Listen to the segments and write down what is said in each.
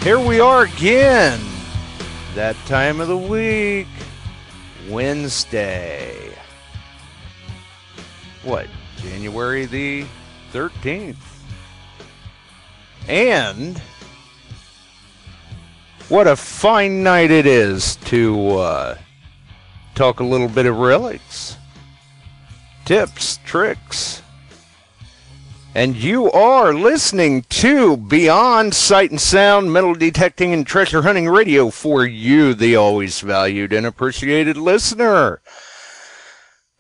Here we are again. That time of the week. Wednesday. What? January the 13th. And what a fine night it is to talk a little bit of relics, tips, tricks. And you are listening to Beyond Sight and Sound, Metal Detecting and Treasure Hunting Radio for you, the always valued and appreciated listener.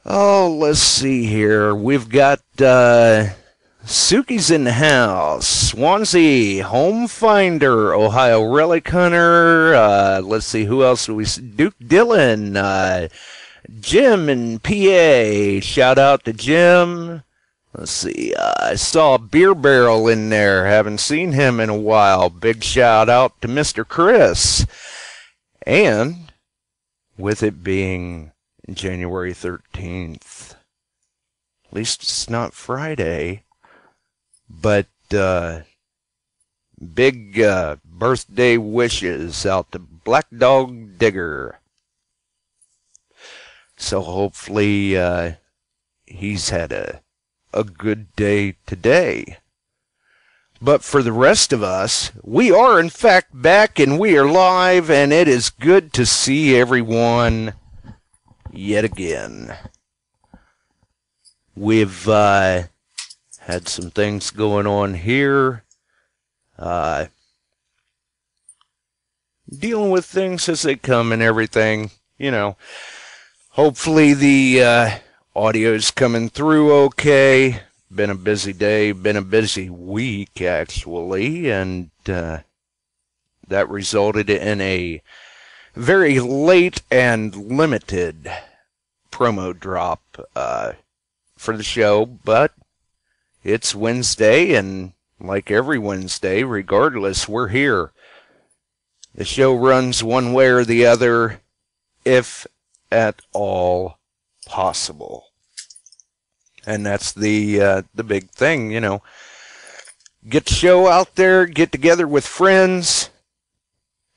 Oh, let's see here. We've got Suki's in the house, Swansea, Home Finder, Ohio Relic Hunter. Let's see, who else do we see? Duke Dillon, Jim in PA. Shout out to Jim. Let's see, I saw a Beer Barrel in there. Haven't seen him in a while. Big shout out to Mr. Chris. And with it being January 13th, at least it's not Friday, but big birthday wishes out to Black Dog Digger. So hopefully he's had a good day today. But for the rest of us, we are in fact back and we are live, and it is good to see everyone yet again. We've had some things going on here, dealing with things as they come and everything, you know. Hopefully the audio's coming through okay. Been a busy day, been a busy week actually, and that resulted in a very late and limited promo drop for the show, but it's Wednesday, and like every Wednesday, regardless, we're here. The show runs one way or the other, if at all possible. And that's the big thing, you know. Get the show out there, get together with friends,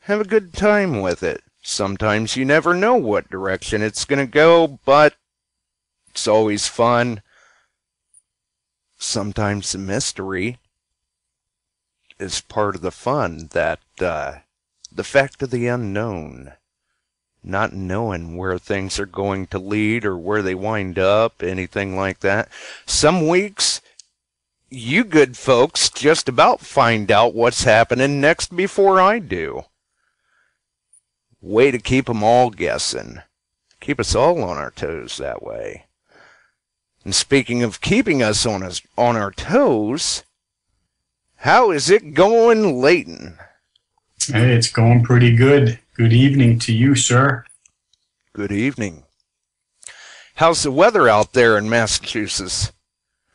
have a good time with it. Sometimes you never know what direction it's going to go, but it's always fun. Sometimes the mystery is part of the fun, that the fact of the unknown. Not knowing where things are going to lead or where they wind up, anything like that. Some weeks, you good folks just about find out what's happening next before I do. Way to keep them all guessing. Keep us all on our toes that way. And speaking of keeping us on our toes, how is it going, Leighton? Hey, it's going pretty good. Good evening to you, sir. Good evening. How's the weather out there in Massachusetts?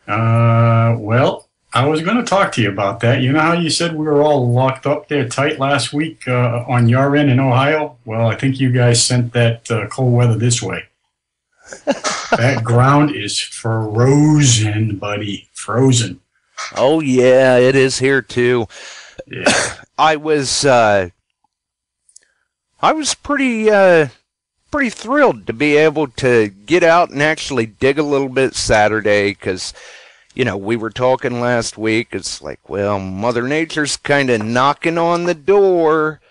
Well, I was going to talk to you about that. You know how you said we were all locked up there tight last week on your end in Ohio? Well, I think you guys sent that cold weather this way. That ground is frozen, buddy. Frozen. Oh, yeah, it is here, too. Yeah. I was pretty thrilled to be able to get out and actually dig a little bit Saturday, because, you know, we were talking last week. It's like, well, Mother Nature's kind of knocking on the door.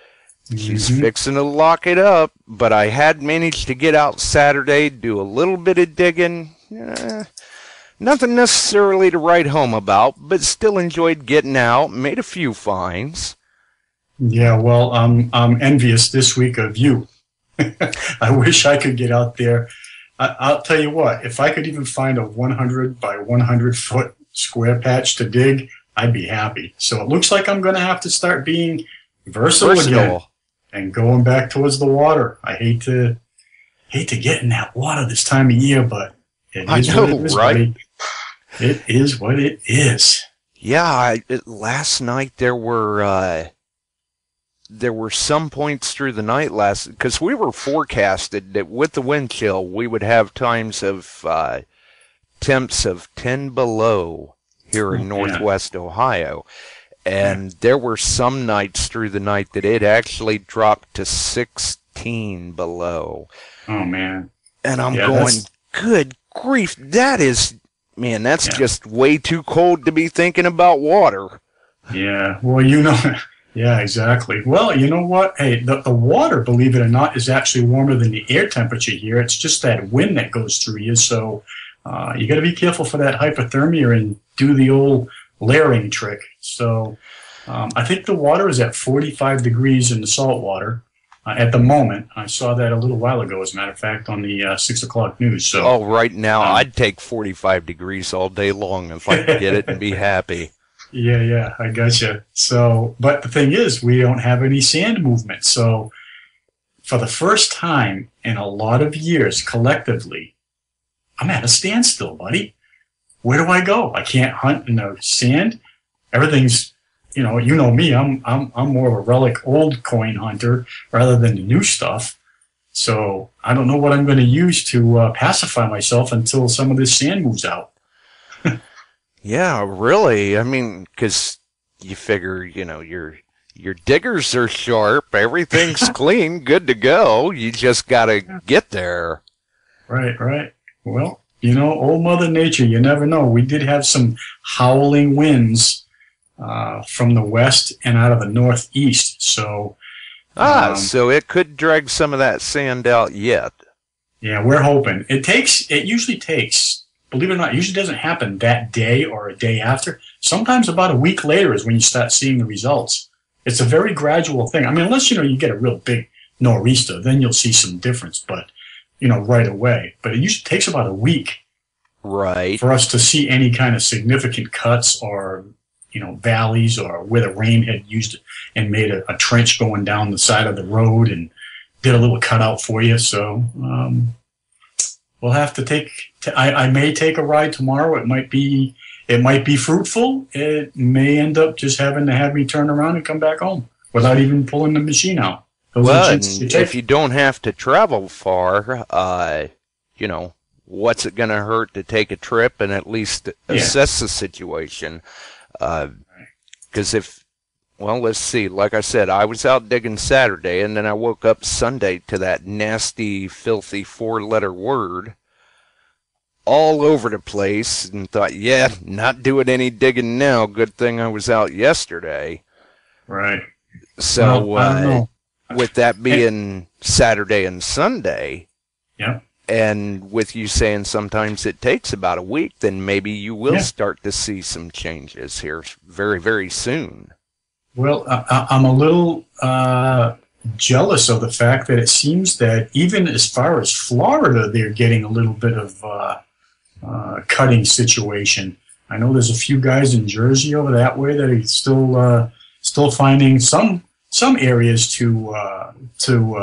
She's fixing to lock it up, but I had managed to get out Saturday, do a little bit of digging. Nothing necessarily to write home about, but still enjoyed getting out, made a few finds. Yeah, well, I'm envious this week of you. I wish I could get out there. I'll tell you what, if I could even find a 100 by 100 foot square patch to dig, I'd be happy. So it looks like I'm going to have to start being versatile again and going back towards the water. I hate to get in that water this time of year, but it is what it is, right? Buddy. It is what it is. Yeah, last night there were some points through the night because we were forecasted that with the wind chill, we would have times of temps of 10 below here in northwest Ohio. And there were some nights through the night that it actually dropped to 16 below. Oh, man. And I'm Yeah, going, good grief, that's just way too cold to be thinking about water. Yeah, well, yeah, exactly. Well, you know what? Hey, the water, believe it or not, is actually warmer than the air temperature here. It's just that wind that goes through you. So you got to be careful for that hypothermia and do the old layering trick. So I think the water is at 45 degrees in the salt water at the moment. I saw that a little while ago, as a matter of fact, on the 6 o'clock news. So, right now, I'd take 45 degrees all day long if I could get it and be happy. Yeah, I gotcha. So, but the thing is, we don't have any sand movement. So, for the first time in a lot of years, collectively, I'm at a standstill, buddy. Where do I go? I can't hunt in the sand. Everything's, you know me. I'm more of a relic old coin hunter rather than the new stuff. So, I don't know what I'm going to use to pacify myself until some of this sand moves out. Yeah, really. I mean, because you figure, your diggers are sharp, everything's clean, good to go. You just got to get there. Right. Well, old Mother Nature, you never know. We did have some howling winds from the west and out of the northeast. So, so it could drag some of that sand out yet. Yeah, we're hoping. It usually takes, believe it or not, it usually doesn't happen that day or a day after. Sometimes about a week later is when you start seeing the results. It's a very gradual thing. I mean, unless, you get a real big nor'easter, then you'll see some difference, but, right away. But it usually takes about a week. Right. For us to see any kind of significant cuts or, valleys or where the rain had used and made a trench going down the side of the road and did a little cutout for you. So, we'll have to I may take a ride tomorrow. It might be fruitful. It may end up just having to have me turn around and come back home without even pulling the machine out. If you don't have to travel far, what's it going to hurt to take a trip and at least assess the situation? Because let's see. Like I said, I was out digging Saturday, and then I woke up Sunday to that nasty, filthy 4-letter word all over the place and thought, not doing any digging now. Good thing I was out yesterday. Right. So, I don't know. With that being Saturday and Sunday, yeah, and with you saying sometimes it takes about a week, then maybe you will start to see some changes here very, very soon. Well, I'm a little jealous of the fact that it seems that even as far as Florida, they're getting a little bit of cutting situation. I know there's a few guys in Jersey over that way that are still finding some areas to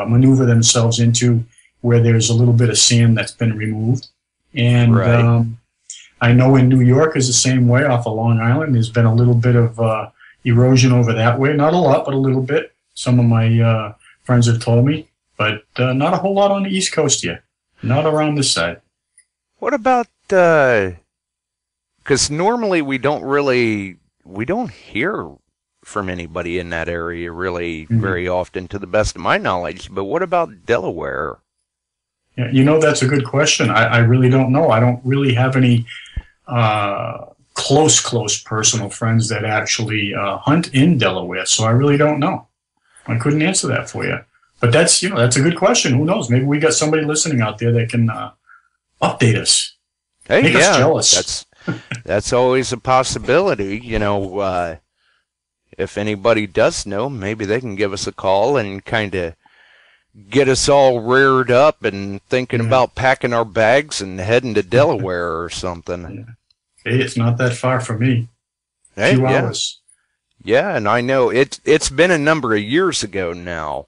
maneuver themselves into where there's a little bit of sand that's been removed. And I know in New York is the same way off of Long Island. There's been a little bit of erosion over that way. Not a lot, but a little bit. Some of my friends have told me, but not a whole lot on the East Coast yet. Not around this side. What about, because normally we don't hear from anybody in that area really very often, to the best of my knowledge, but what about Delaware? Yeah, that's a good question. I really don't know. I don't really have any close personal friends that actually hunt in Delaware, so I really don't know. I couldn't answer that for you. But that's a good question. Who knows? Maybe we got somebody listening out there that can update us. Hey, Make us jealous. That's always a possibility. If anybody does know, maybe they can give us a call and kind of get us all reared up and thinking about packing our bags and heading to Delaware or something. Hey, it's not that far from me. A few hours. Yeah, and I know it's been a number of years ago now.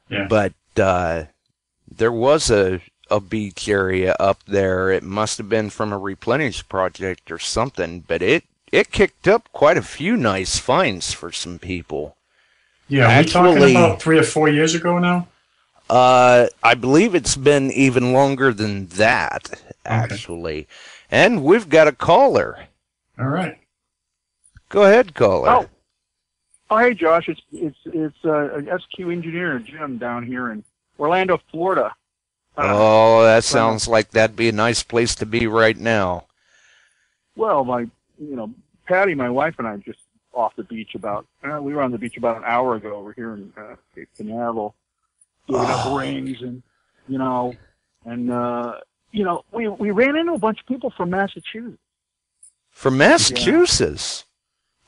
Yeah. But there was a beach area up there. It must have been from a replenish project or something, but it kicked up quite a few nice finds for some people. Yeah, are we talking about 3 or 4 years ago now? I believe it's been even longer than that, actually. Okay. And we've got a caller. All right. Go ahead, caller. Oh, Oh, hey, Josh. It's SQ engineer Jim down here in Orlando, Florida. Oh, that sounds like that'd be a nice place to be right now. Well, Patty, my wife, and I just off the beach we were on the beach about an hour ago over here in Cape Canaveral, giving up rings we ran into a bunch of people from Massachusetts. From Massachusetts?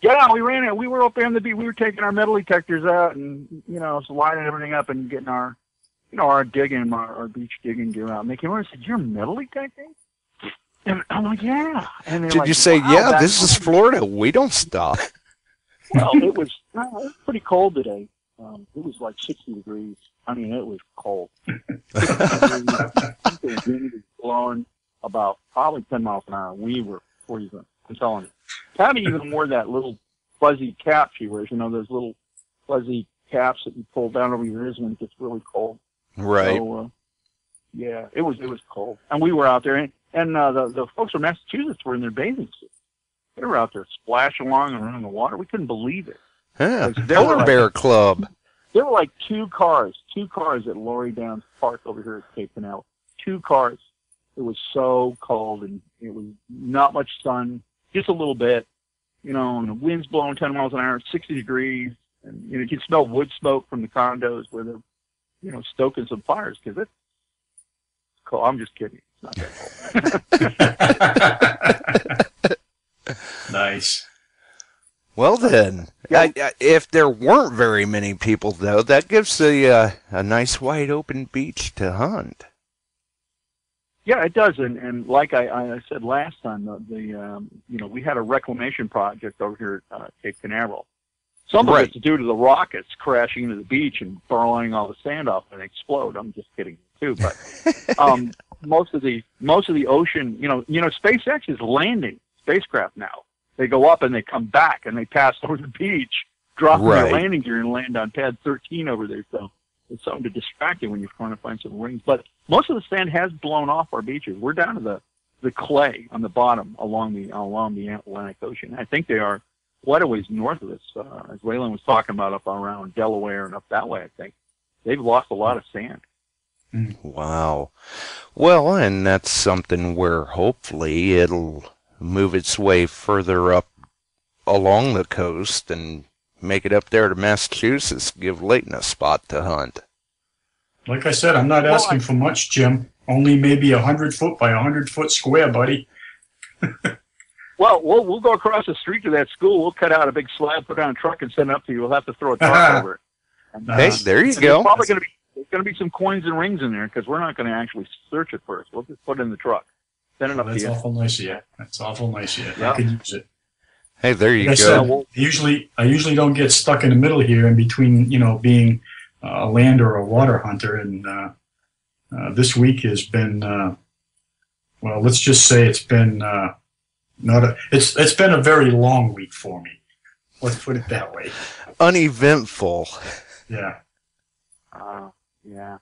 Yeah, we were up there on the beach. We were taking our metal detectors out and, so lining everything up and getting our digging, our beach digging gear out. And they came over and said, "You're metal detecting?" And I'm like, "Yeah." And did you say, "Yeah, this is Florida. We don't stop"? Well, it was pretty cold today. It was like 60 degrees. I mean, it was cold. 60 degrees. The wind was blowing about probably 10 miles an hour. We were freezing. I'm telling you. Patty even wore that little fuzzy cap she wears. Those little fuzzy caps that you pull down over your ears when it gets really cold. Right. So, yeah, it was cold. And we were out there, and the folks from Massachusetts were in their bathing suits. They were out there splashing along and running the water. We couldn't believe it. Yeah, Polar Bear Club. There were like two cars at Lori Downs Park over here at Cape Canaveral. 2 cars. It was so cold, and it was not much sun, just a little bit, and the wind's blowing 10 miles an hour, 60 degrees, and you can smell wood smoke from the condos where they're, stoking some fires because it's cold. I'm just kidding. It's not that cold. Nice. Well then, if there weren't very many people though, that gives a nice wide open beach to hunt. Yeah, it does, and like I said last time, we had a reclamation project over here at Cape Canaveral. Some of it's due to the rockets crashing into the beach and burrowing all the sand off and explode. I'm just kidding too, but most of the ocean, SpaceX is landing spacecraft now. They go up and they come back and they pass over the beach, drop their landing gear and land on pad 13 over there. So it's something to distract you when you're trying to find some rings. But most of the sand has blown off our beaches. We're down to the clay on the bottom along the Atlantic Ocean. I think they are quite a ways north of us, as Waylon was talking about, up around Delaware and up that way. I think they've lost a lot of sand. Wow. Well, and that's something where hopefully it'll move its way further up along the coast and make it up there to Massachusetts, give Leighton a spot to hunt. Like I said, I'm not asking for much, Jim. Only maybe 100 foot by 100 foot square, buddy. Well, we'll go across the street to that school. We'll cut out a big slab, put it on a truck, and send it up to you. We'll have to throw a truck over it. And, hey, there you go. There's probably going to be some coins and rings in there because we're not going to actually search it first. We'll just put it in the truck. Send it up to you. That's awful nice of you. That's awful nice of you. Yeah. I could use it. Hey, there you go. Said, I usually don't get stuck in the middle here in between, being a land or a water hunter. And this week has been, well, let's just say it's been it's been a very long week for me. Let's put it that way. Uneventful. Yeah. Yeah.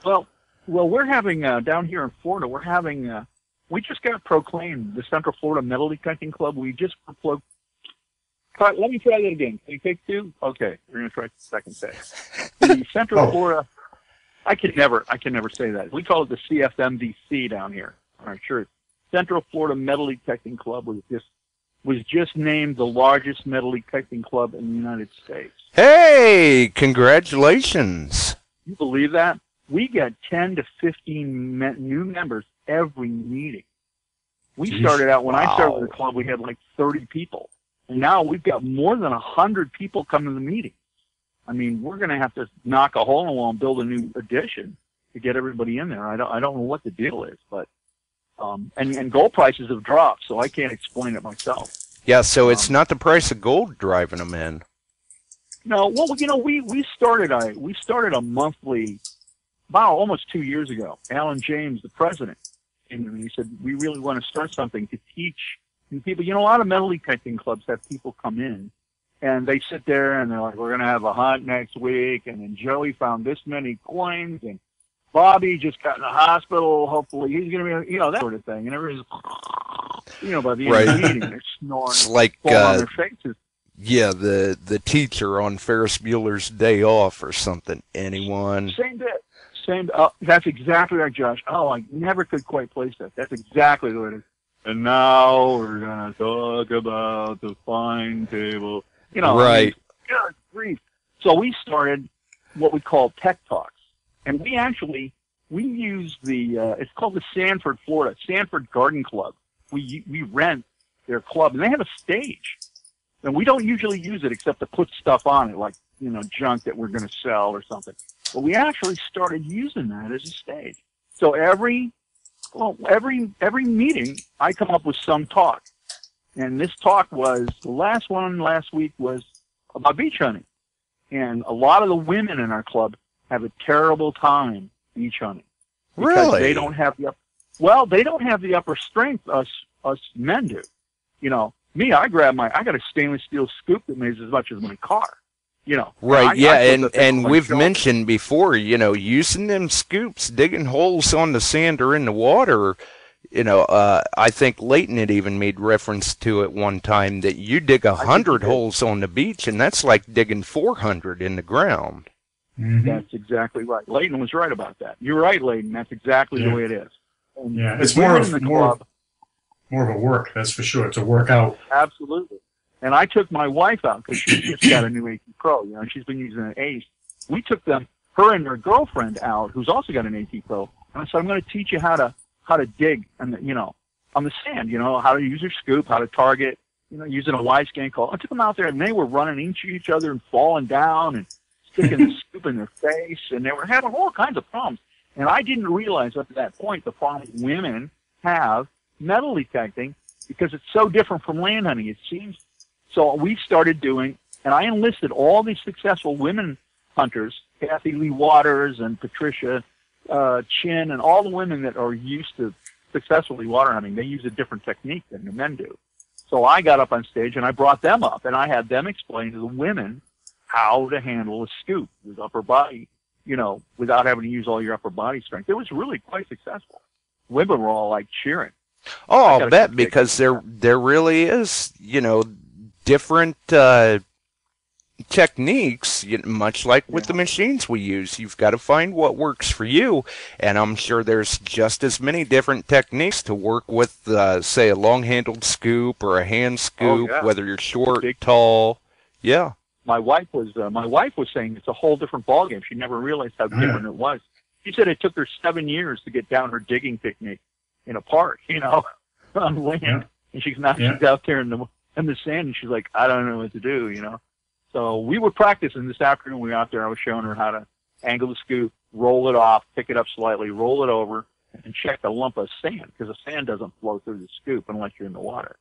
Well, we're having down here in Florida. We're having. We just got proclaimed the Central Florida Metal Detecting Club. We just let me try that again. Can you take 2? Okay, we're going to try the second take. The Central Florida. I can never say that. We call it the CFMDC down here. All right, sure. Central Florida Metal Detecting Club was just named the largest metal detecting club in the United States. Hey, congratulations! You believe that? We get 10 to 15 new members every meeting. We started out, when I started the club, we had like 30 people. And now we've got more than 100 people coming to the meeting. I mean, we're going to have to knock a hole in the wall and build a new addition to get everybody in there. I don't know what the deal is, but and gold prices have dropped, so I can't explain it myself. Yeah, so it's not the price of gold driving them in. No, well, we started a monthly, about almost 2 years ago. Alan James, the president, and he said, we really want to start something to teach people. A lot of metal detecting clubs have people come in, and they sit there and they're like, we're going to have a hunt next week, and then Joey found this many coins, and Bobby just got in the hospital. Hopefully he's going to be, that sort of thing. And everybody's, by the end of the meeting, they're snoring, it's like on their faces. Yeah, the teacher on Ferris Bueller's Day Off or something. Anyone? Same bit. Same. That's exactly right, Josh. Oh, I never could quite place that. That's exactly the way it is. And now we're gonna talk about the fine table. You know, I mean, Right. good grief. So we started what we call Tech Talks, and we use the it's called the Sanford Garden Club. We rent their club, and they have a stage, and we don't usually use it except to put stuff on it, like junk that we're going to sell or something. But we actually started using that as a stage. So every meeting, I come up with some talk, and this talk was the last one last week was about beach hunting. And a lot of the women in our club have a terrible time beach hunting because Really? they don't have the upper strength us men do. Me, I got a stainless steel scoop that weighs as much as my car. Right, yeah, I put the thing on and my we've shoulder. mentioned before, using them scoops, digging holes on the sand or in the water. I think Leighton had even made reference to it one time that you dig I think 100 he did. holes on the beach, and that's like digging 400 in the ground. Mhm. That's exactly right. Leighton was right about that. You're right, Leighton. That's exactly the way it is. And Yeah, the it's more women of in the club, more of a work, that's for sure. It's a workout. absolutely. And I took my wife out because she just got a new AT Pro. She's been using an Ace. We took her and her girlfriend out, who's also got an AT Pro. And I said, I'm going to teach you how to dig, and on the sand. How to use your scoop, how to target. Using a wide scan call. I took them out there, and they were running into each other and falling down and sticking the scoop in their face, and they were having all kinds of problems. And I didn't realize up to that point the problem women have metal detecting because it's so different from land hunting. It seems. So we started doing, and I enlisted all these successful women hunters, Kathy Lee Waters and Patricia Chin, and all the women that are used to successfully water hunting. They use a different technique than the men do. So I got up on stage and I brought them up, and I had them explain to the women how to handle a scoop with upper body, without having to use all your upper body strength. It was really quite successful. Women were all like cheering. Oh, I I'll gotta bet, keep because taking there really is, different techniques, much like with the machines we use. You've got to find what works for you, and I'm sure there's just as many different techniques to work with, say, a long-handled scoop or a hand scoop, yeah. whether you're short, Big- tall. Yeah. My wife was saying it's a whole different ballgame. She never realized how different it was. She said it took her 7 years to get down her digging technique in a park, on land. Yeah. And she's out there in the sand, and she's like, I don't know what to do, So we were practicing this afternoon. We were out there. I was showing her how to angle the scoop, roll it off, pick it up slightly, roll it over, and check the lump of sand, because the sand doesn't flow through the scoop unless you're in the water.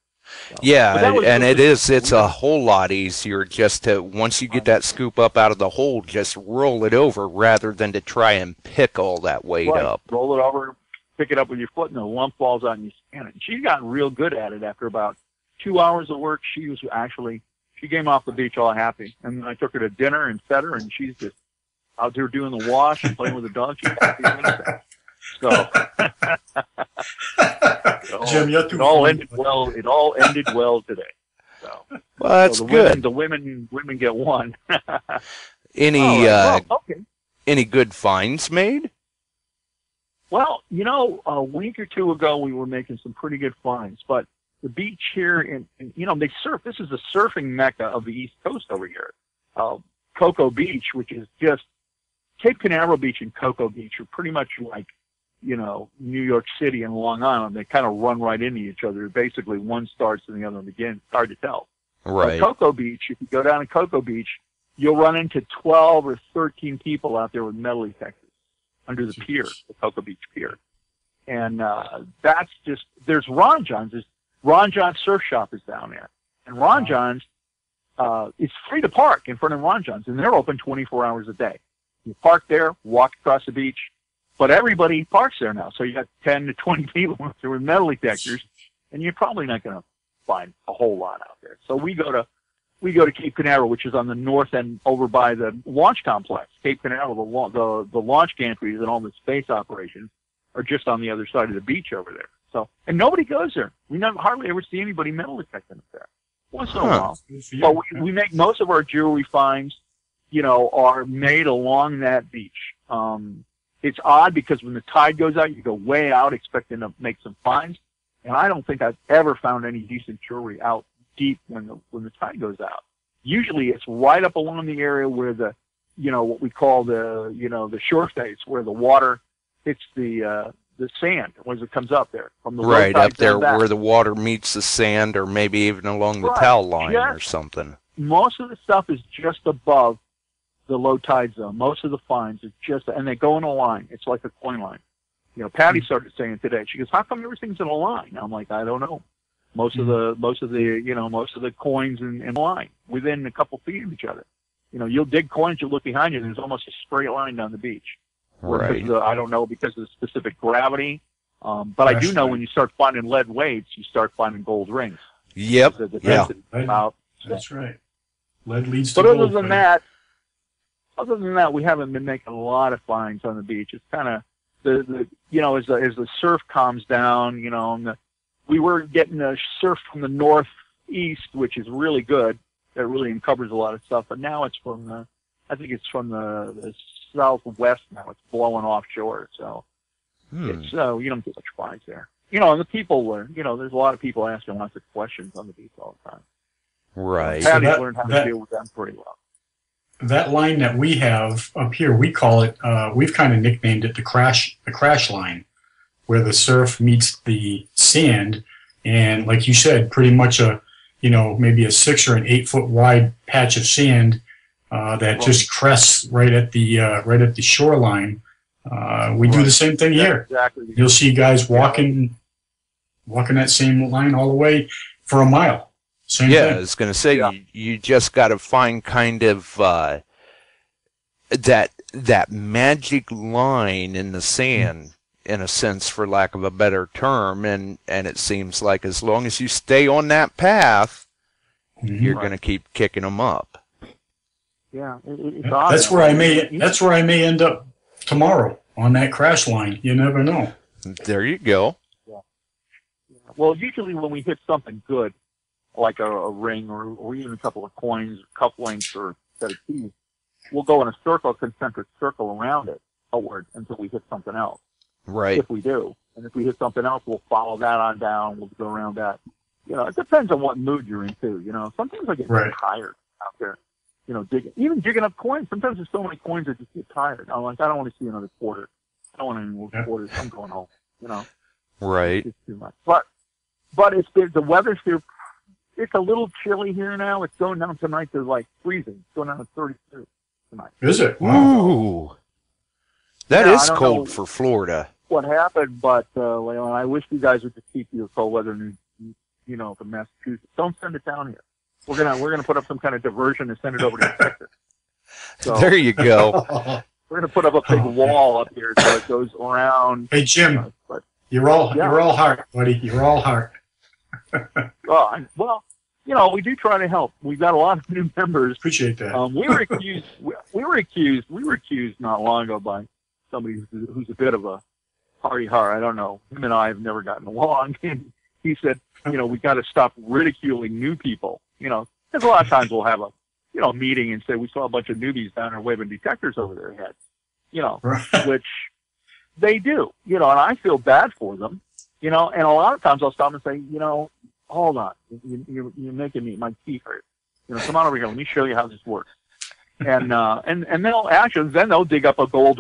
So, Yeah, and it's a whole lot easier just to, once you get that scoop up out of the hole, just roll it over rather than to try and pick all that weight up. Roll it over, pick it up with your foot, and the lump falls out and you scan it. And she got real good at it after about 2 hours of work. She came off the beach all happy. And then I took her to dinner and fed her, and she's just out there doing the wash and playing with the dog. She's happy as anything. So, Jim, you're too it all funny. ended well. It all ended well today. So, Well, that's so good. The women get one. Any Okay. any good finds made? Well, a week or two ago we were making some pretty good finds, but the beach here, and they surf. This is the surfing mecca of the East Coast over here. Cocoa Beach, which is just Cape Canaveral Beach and Cocoa Beach are pretty much like, New York City and Long Island. They kind of run right into each other. Basically, one starts and the other one begins. Hard to tell. Right. But Cocoa Beach, if you go down to Cocoa Beach, you'll run into 12 or 13 people out there with metal detectors under the pier, the Cocoa Beach Pier. And that's just, there's Ron John's. Ron John's Surf Shop is down there. And Ron John's, it's free to park in front of Ron John's, and they're open 24 hours a day. You park there, walk across the beach, but everybody parks there now. So you got 10 to 20 people with metal detectors, and you're probably not going to find a whole lot out there. So we go to Cape Canaveral, which is on the north end over by the launch complex. Cape Canaveral, the launch gantries and all the space operations are just on the other side of the beach over there. So, and nobody goes there. We hardly ever see anybody metal detecting up there. once in a while. Good for you. But we make most of our jewelry finds, are made along that beach. It's odd because when the tide goes out, you go way out expecting to make some finds, and I don't think I've ever found any decent jewelry out deep when the tide goes out. Usually, it's right up along the area where the, what we call the shore face, where the water hits the sand as it comes up there from the low Right, tide up there down back. where the water meets the sand, or maybe even along the Right, towel line yeah. or something. Most of the stuff is just above the low tide zone. Most of the finds is just, and they go in a line. It's like a coin line. Patty started saying today. She goes, "How come everything's in a line?" I'm like, "I don't know. Most of the coins in line within a couple feet of each other. You'll dig coins, you'll look behind you, and there's almost a straight line down the beach. Right. I don't know because of the specific gravity, but I do know when you start finding lead weights, you start finding gold rings. Yep. The Yeah. density out. That's right. Lead leads to But gold. other than that, we haven't been making a lot of finds on the beach. It's kind of as the surf calms down, and we were getting a surf from the northeast, which is really good. That really uncovers a lot of stuff. But now it's from the southwest now. It's blowing offshore, so it's you don't get much finds there. And the people were, there's a lot of people asking lots of questions on the beach all the time. Right. Patty's learned how to deal with them pretty well. That line that we have up here, we call it, we've kind of nicknamed it the crash line, where the surf meets the sand, and like you said, pretty much maybe a 6 or an 8 foot wide patch of sand that just crests right at the shoreline. We do the same thing here. Exactly. You'll see guys walking that same line all the way for a mile. Same Yeah, I thing. was going to say, you just got to find kind of that magic line in the sand, in a sense, for lack of a better term, and it seems like as long as you stay on that path, you're going to keep kicking them up. Yeah, it's That's where I may end up tomorrow on that crash line. You never know. There you go. Yeah. Well, usually when we hit something good, like a ring or even a couple of coins, cufflinks, or a set of keys, we'll go in a concentric circle around it, outward, until we hit something else. Right. If we do. And if we hit something else, we'll follow that on down. We'll go around that. It depends on what mood you're in, too. Sometimes I get very tired out there, digging up coins. Sometimes there's so many coins I just get tired. I'm like, I don't want to see another quarter. I don't want any more quarters. I'm going home, Right. It's too much. But the weather's here. It's a little chilly here now. It's going down tonight to like freezing. It's going down to 32 tonight. Is it? Wow. Ooh. That is I don't cold know for Florida. what happened, but Leon, I wish you guys would just keep your cold weather news, from Massachusetts. Don't send it down here. We're gonna put up some kind of diversion and send it over to Detectors. So There you go. we're gonna put up a big wall up here so it goes around. Hey Jim, But you're all heart, buddy. You're all heart. we do try to help. We've got a lot of new members. Appreciate that. We were accused not long ago by somebody who's a bit of a party hard. I don't know. Him and I have never gotten along. And he said, we got to stop ridiculing new people. Because a lot of times we'll have a meeting and say we saw a bunch of newbies down there waving detectors over their heads. Right. Which they do. And I feel bad for them. And a lot of times I'll stop and say, hold on, you're making my teeth hurt. Come on over here. Let me show you how this works. And then they'll dig up a gold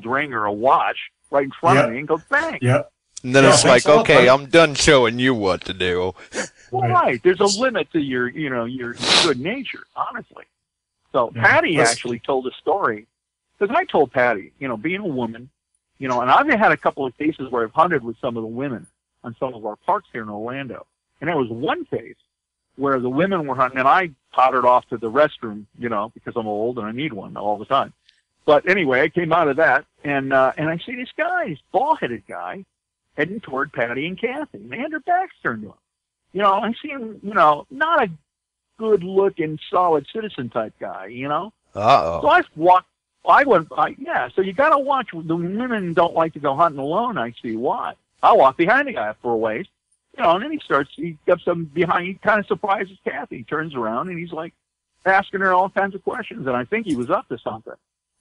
ring or a watch right in front of me and go bang. Yep. And then it's like, okay, I'm done showing you what to do. Well, right. There's a limit to your good nature, honestly. So Patty actually told a story, because I told Patty, being a woman, and I've had a couple of cases where I've hunted with some of the women on some of our parks here in Orlando. And there was one case where the women were hunting, and I pottered off to the restroom, because I'm old and I need one all the time. But anyway, I came out of that, and I see this guy, this bald-headed guy, heading toward Patty and Kathy. And they had their backs turned to him. I see him, not a good-looking, solid citizen type guy, Uh-oh. So so you got to watch. The women don't like to go hunting alone. I see why. I walk behind the guy for a ways, And then he gets them behind. He kind of surprises Kathy. He turns around and he's like asking her all kinds of questions. And I think he was up to something.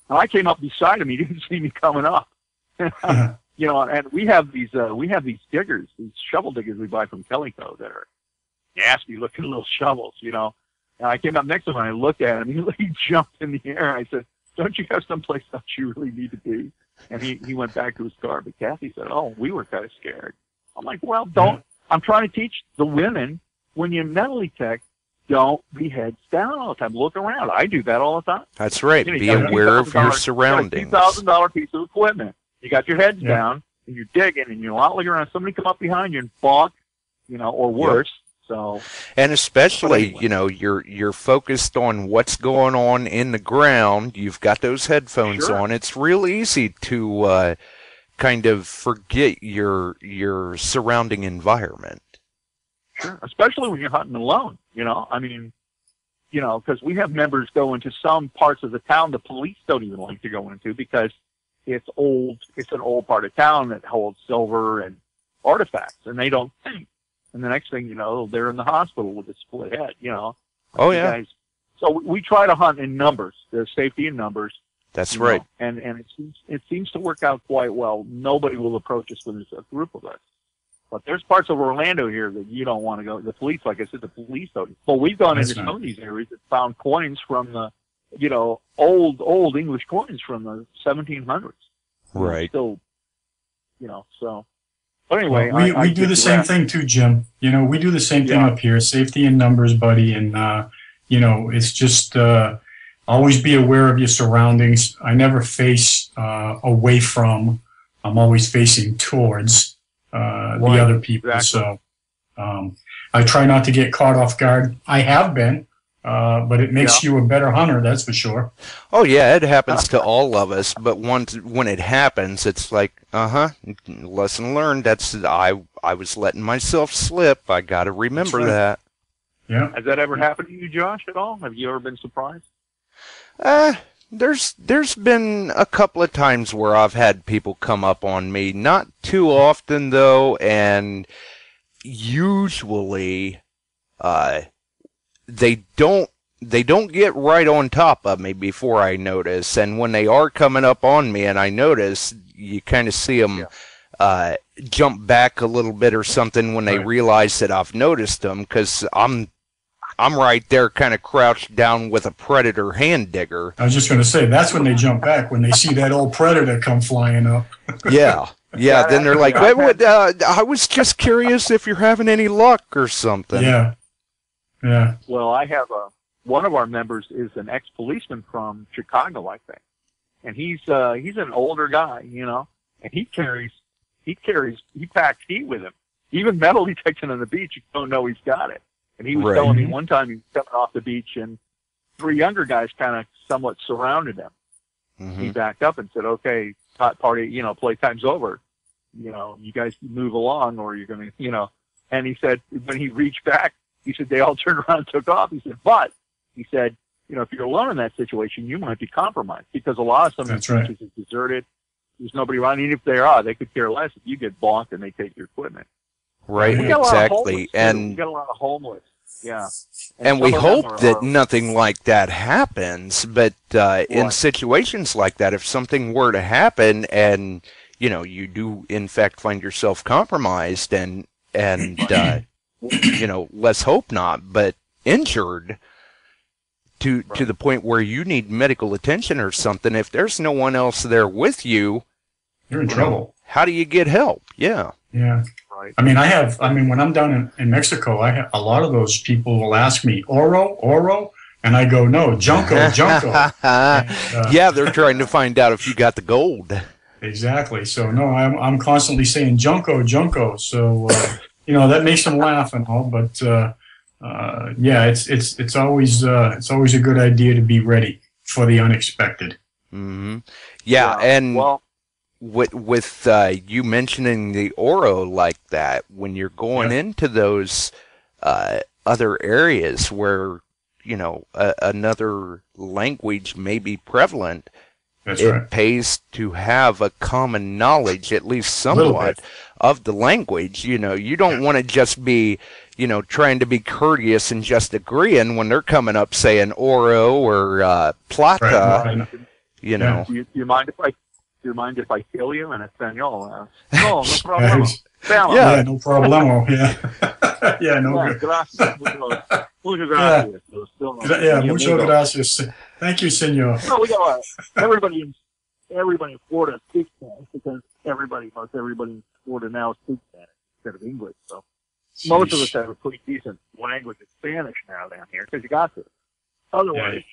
And I came up beside him. He didn't see me coming up. And we have these diggers, these shovel diggers we buy from Kellyco that are nasty looking little shovels, And I came up next to him and I looked at him. He jumped in the air. And I said, "Don't you have someplace else you really need to be?" And he went back to his car. But Kathy said, "Oh, we were kind of scared." I'm like, "Well, don't." I'm trying to teach the women, when you metal detect, don't be heads down all the time. Look around. I do that all the time. That's right. Be aware of your surroundings. $2,000 piece of equipment. You got your heads down, and you're digging, and you're not looking around. Somebody come up behind you and bonk, or worse. So. And especially, you're focused on what's going on in the ground. You've got those headphones on. It's real easy to kind of forget your surrounding environment. Sure, especially when you're hunting alone, because we have members go into some parts of the town the police don't even like to go into because it's old. It's an old part of town that holds silver and artifacts, and they don't think. And the next thing you know, they're in the hospital with a split head, Oh, yeah. Guys. So we try to hunt in numbers. There's safety in numbers. That's right. And it seems to work out quite well. Nobody will approach us when there's a group of us. But there's parts of Orlando here that you don't want to go. The police, like I said, the police don't. But we've gone into some of these areas and found coins from the, old English coins from the 1700s. Right. Still, so. But anyway, we do the same thing too, Jim. We do the same thing up here. Safety in numbers, buddy. And, it's just always be aware of your surroundings. I never face away from. I'm always facing towards the other people. Exactly. So I try not to get caught off guard. I have been, but it makes you a better hunter, that's for sure. Oh, yeah, it happens to all of us. But when it happens, it's like, lesson learned. I was letting myself slip. I got to remember that. Yeah. Has that ever happened to you, Josh, at all? Have you ever been surprised? There's been a couple of times where I've had people come up on me, not too often though, and usually they don't get right on top of me before I notice, and when they are coming up on me and I notice, you kind of see them jump back a little bit or something when they realize that I've noticed them, because I'm right there kind of crouched down with a predator hand digger. I was just going to say, that's when they jump back, when they see that old predator come flying up. Yeah, then they're like, I was just curious if you're having any luck or something. Yeah. Well, I have one of our members is an ex-policeman from Chicago, I think. And he's an older guy, and he packs heat with him. Even metal detection on the beach, you don't know he's got it. And he was telling me one time he was coming off the beach and 3 younger guys kind of somewhat surrounded him. Mm-hmm. He backed up and said, "Okay, party, playtime's over. You guys move along or you're going to, And he said, when he reached back, he said, they all turned around and took off. He said, but, he said, if you're alone in that situation, you might be compromised because a lot of some of the beaches is deserted. There's nobody around. Even if there are, they could care less if you get bonked and they take your equipment. Right, exactly. And we got a lot of homeless. Yeah. And we hope that nothing like that happens, but in situations like that, if something were to happen and, you do in fact find yourself compromised and let's hope not, but injured to the point where you need medical attention or something, if there's no one else there with you, you're in trouble. How do you get help? Yeah. Yeah. Right. When I'm down in Mexico, a lot of those people will ask me, Oro? And I go, no, Junco. And, yeah, they're trying to find out if you got the gold. Exactly. So, no, I'm constantly saying Junco. So, that makes them laugh and all, but, it's always a good idea to be ready for the unexpected. Mm-hmm. Yeah, and with you mentioning the Oro like that, when you're going into those other areas where another language may be prevalent, That's it right. pays to have a common knowledge, at least A little somewhat, bit. of the language. You know, you don't want to just be, you know, trying to be courteous and just agreeing when they're coming up saying oro or plata. Right. You Yeah. know. Do you mind if I kill you in Espanol? No problem. Yeah. Yeah, no problemo. Yeah. Yeah, no Yeah, good. gracias. Muchas gracias. Yeah, muchas gracias. Thank you, senor. No, we got everybody in Florida speaks Spanish because most everybody in Florida now speaks Spanish instead of English. So most of us have a pretty decent language of Spanish now down here because you got to. Otherwise,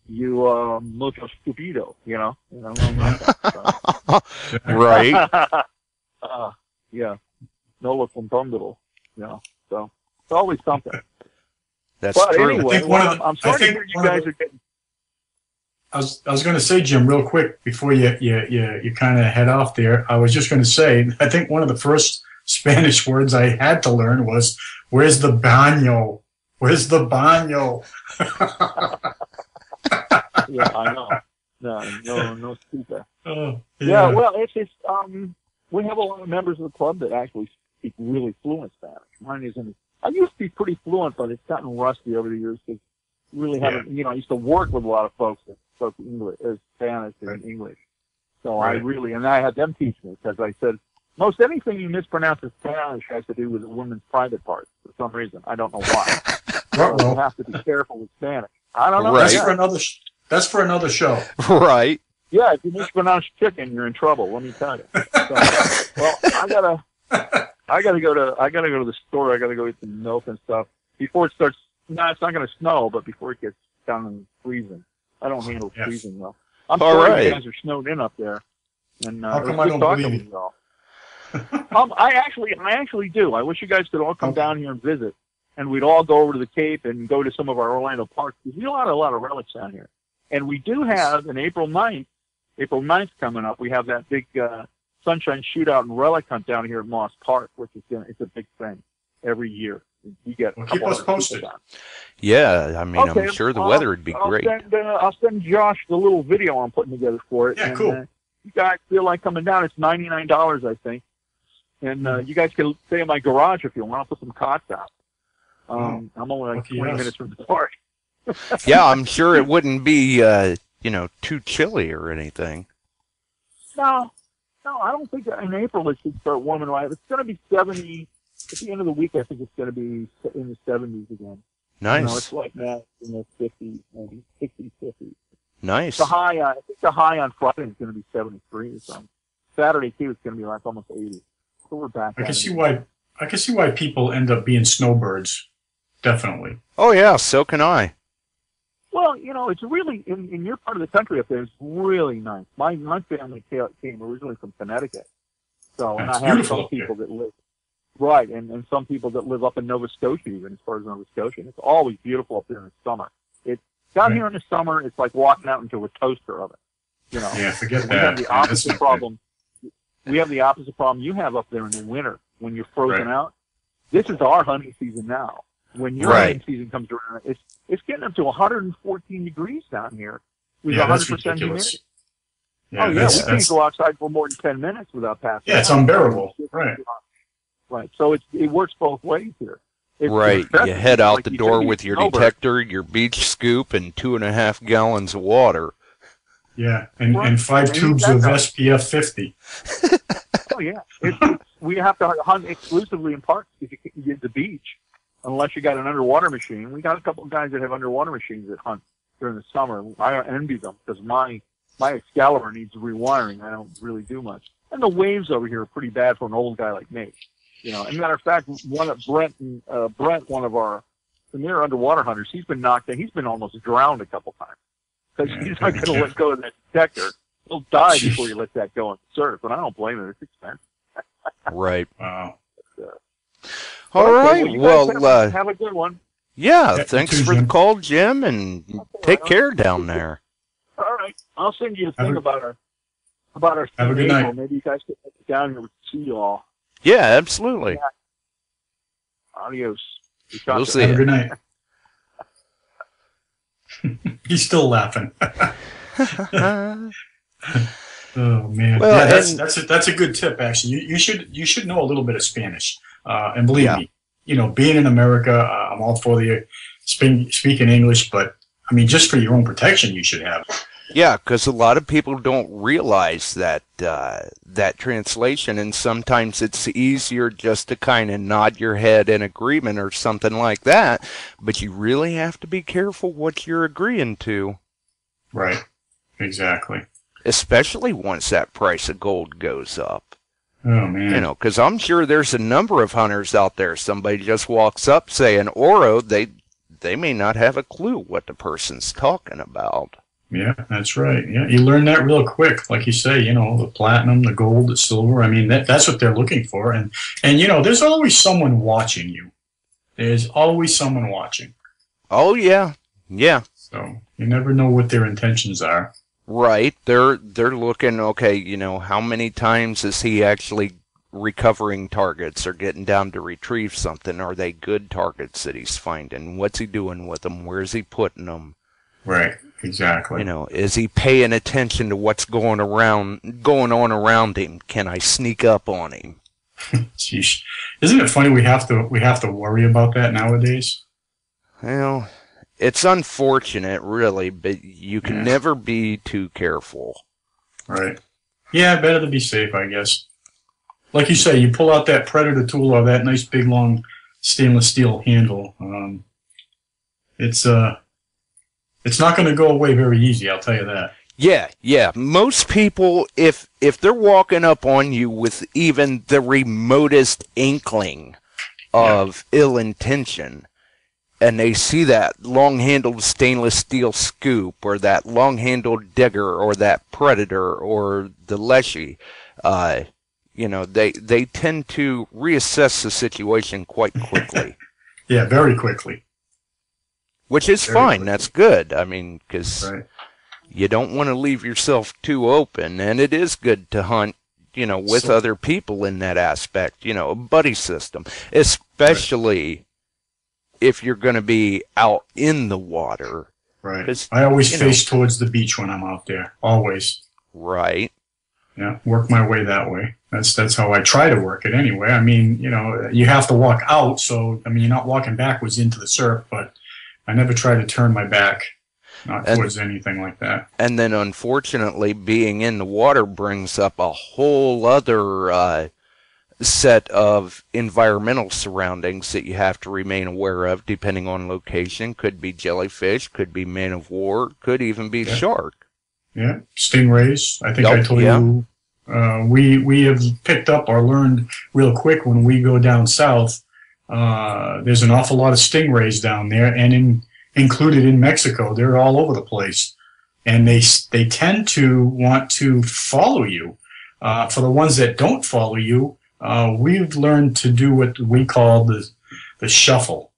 you mucho stupido, you know. Right. Yeah. No lo contándolo, you know. So it's always something. That's but true. anyway, I'm sorry to hear you guys are getting. I was going to say, Jim, real quick before you kind of head off there. I was just going to say, I think one of the first Spanish words I had to learn was, "Where's the baño? Where's the baño?" Yeah, I know. No stupid. Oh, Yeah, well, it's just we have a lot of members of the club that actually speak really fluent Spanish. Mine isn't. I used to be pretty fluent, but it's gotten rusty over the years because really haven't. You know, I used to work with a lot of folks that spoke English, Spanish and English. So I had them teach me because I said most anything you mispronounce in Spanish has to do with a woman's private parts for some reason. I don't know why. So you have to be careful with Spanish. I don't know. Right. That's for another show. Right. Yeah, if you mispronounce chicken, you're in trouble. Let me tell you. So, well, I gotta go to the store. I gotta go get some milk and stuff before it starts. No, it's not gonna snow, but before it gets down and freezing. I don't handle freezing well. I'm sorry you guys are snowed in up there. And how come I don't believe you? I actually do. I wish you guys could all come down here and visit, and we'd all go over to the Cape and go to some of our Orlando parks because we have a lot of relics down here. And we do have an April 9th coming up. We have that big Sunshine Shootout and Relic Hunt down here at Moss Park, which is it's a big thing every year. You get keep us posted. Yeah, I mean, I'm sure the weather would be great. I'll send Josh the little video I'm putting together for it. Yeah, and, cool. You guys feel like coming down? It's $99, I think. And you guys can stay in my garage if you want. I'll put some cots out. I'm only like 20 minutes from the park. Yeah, I'm sure it wouldn't be, too chilly or anything. No, I don't think in April it should start warming right. It's going to be 70. At the end of the week, I think it's going to be in the 70s again. Nice. You know, it's like that in the 50s, maybe 60s, 50s. Nice. I think the high on Friday is going to be 73 or something. Saturday too, it's going to be like almost 80. So we're back. I can see why people end up being snowbirds. Definitely. Oh yeah, so can I. Well, it's really in your part of the country up there. It's really nice. My family came originally from Connecticut, so and I have some people that live and some people that live up in Nova Scotia, even as far as Nova Scotia. And it's always beautiful up there in the summer. It's down here in the summer. It's like walking out into a toaster oven. Yeah, forget that. We have the opposite problem. We have the opposite problem you have up there in the winter when you're frozen out. This is our hunting season now. When your hunting season comes around, it's getting up to 114 degrees down here with 100% humidity. Yeah, we can't go outside for more than 10 minutes without passing. Yeah, it's unbearable. Right. So it works both ways here. You head out the door with your detector, your beach scoop, and 2.5 gallons of water. Yeah, and 5 tubes of SPF 50. Oh yeah, we have to hunt exclusively in parks if you can get the beach, unless you got an underwater machine. We got a couple of guys that have underwater machines that hunt during the summer. I envy them because my Excalibur needs rewiring. I don't really do much, and the waves over here are pretty bad for an old guy like me. As a matter of fact, Brent, one of our premier underwater hunters, he's been knocked in. He's been almost drowned a couple times because he's not going to let go of that detector. He'll die before he lets that go on the surf, and I don't blame him. It's expensive. Right. Wow. All right. Well, have a good one. Yeah. Thanks for the call, Jim, and take care down there. All right. I'll send you a thing about our. Have a good night. Maybe you guys can get down here to see you all. Yeah, absolutely. Yeah. Adios. We'll see. Have a good night. He's still laughing. Oh man, Well, yeah, and that's a good tip actually. You should know a little bit of Spanish, and believe yeah, me, being in America, I'm all for the speaking English, but I mean, just for your own protection, you should have. yeah, because a lot of people don't realize that that translation, and sometimes it's easier just to kind of nod your head in agreement or something like that. But you really have to be careful what you're agreeing to, Right, exactly. especially once that price of gold goes up. Oh man, Because I'm sure there's a number of hunters out there. Somebody just walks up saying oro, they may not have a clue what the person's talking about. yeah, that's right. Yeah, you learn that real quick, like you say. The platinum, the gold, the silver. I mean, that's what they're looking for, and there's always someone watching you. There's always someone watching. Oh yeah, yeah. So you never know what their intentions are. Right. They're looking, okay, how many times is he actually recovering targets or getting down to retrieve something? Are they good targets that he's finding? What's he doing with them? Where's he putting them? Right. Exactly. Is he paying attention to what's going on around him? Can I sneak up on him? Sheesh. Isn't it funny we have to worry about that nowadays? Well, it's unfortunate, really, but you can never be too careful. Right. Yeah, better to be safe, I guess. Like you say, you pull out that Predator tool or that nice big long stainless steel handle. It's not going to go away very easy, I'll tell you that. Yeah. Most people, if they're walking up on you with even the remotest inkling of ill intention, and they see that long-handled stainless steel scoop, or that long-handled digger, or that Predator, or the Leshy, they tend to reassess the situation quite quickly. Yeah, very quickly. Which is Very fine. quickly. That's good. I mean, because Right. you don't want to leave yourself too open, and it is good to hunt, with other people in that aspect, a buddy system, especially if you're going to be out in the water. Right. I always face towards the beach when I'm out there. Always. Right. Yeah, work my way that way. That's how I try to work it anyway. I mean, you have to walk out, so I mean, you're not walking backwards into the surf, but I never try to turn my back, not towards anything like that. And then, unfortunately, being in the water brings up a whole other set of environmental surroundings that you have to remain aware of, depending on location. Could be jellyfish, could be man of war, could even be shark. Yeah, stingrays. I think I told you. We have picked up or learned real quick when we go down south. There's an awful lot of stingrays down there, and included in Mexico. They're all over the place, and they tend to want to follow you. For the ones that don't follow you, we've learned to do what we call the shuffle,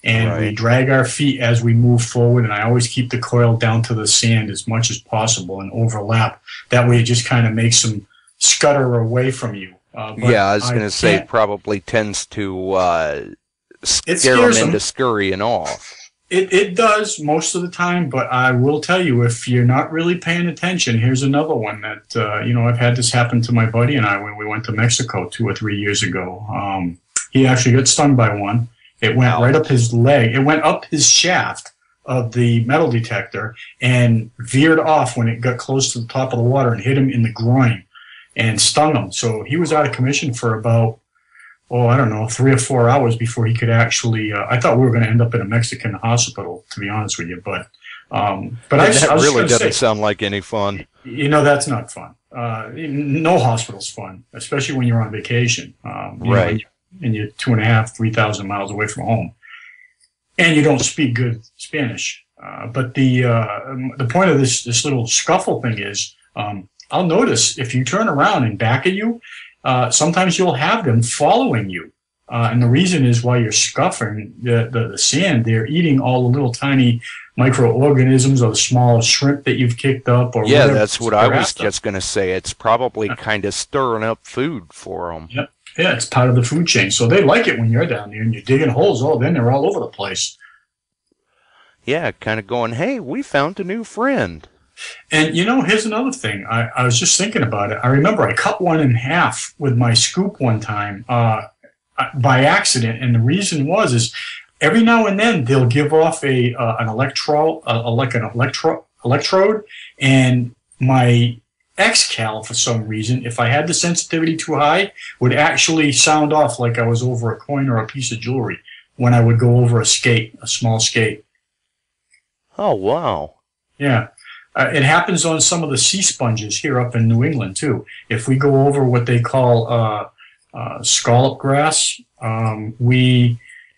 and we drag our feet as we move forward. And I always keep the coil down to the sand as much as possible and overlap. That way, it just kind of makes them scutter away from you. Yeah, I was going to say it probably tends to scare them into scurrying off. It does most of the time, but I will tell you, if you're not really paying attention, here's another one that, I've had this happen to my buddy and I when we went to Mexico 2 or 3 years ago. He actually got stung by one. It went right up his leg. It went up his shaft of the metal detector and veered off when it got close to the top of the water and hit him in the groin and stung him. So he was out of commission for about, 3 or 4 hours before he could actually. I thought we were going to end up in a Mexican hospital, to be honest with you. But that really doesn't sound like any fun. That's not fun. No hospital's fun, especially when you're on vacation. Right. And you're 2,500, 3,000 miles away from home, and you don't speak good Spanish. But the point of this little scuffle thing is, I'll notice if you turn around and back at you. Sometimes you'll have them following you. And the reason is while you're scuffing the sand, they're eating all the little tiny microorganisms or the small shrimp that you've kicked up. Or that's what I was just going to say. It's probably kind of stirring up food for them. Yep. Yeah, it's part of the food chain. So they like it when you're down there and you're digging holes. Then they're all over the place. Yeah, kind of going, hey, we found a new friend. And here's another thing. I was just thinking about it. I remember I cut one in half with my scoop one time by accident, and the reason is every now and then they'll give off an electrode, and my X-Cal, for some reason, if I had the sensitivity too high, would actually sound off like I was over a coin or a piece of jewelry when I would go over a small skate. Oh, wow. Yeah. It happens on some of the sea sponges here up in New England, too. If we go over what they call scallop grass,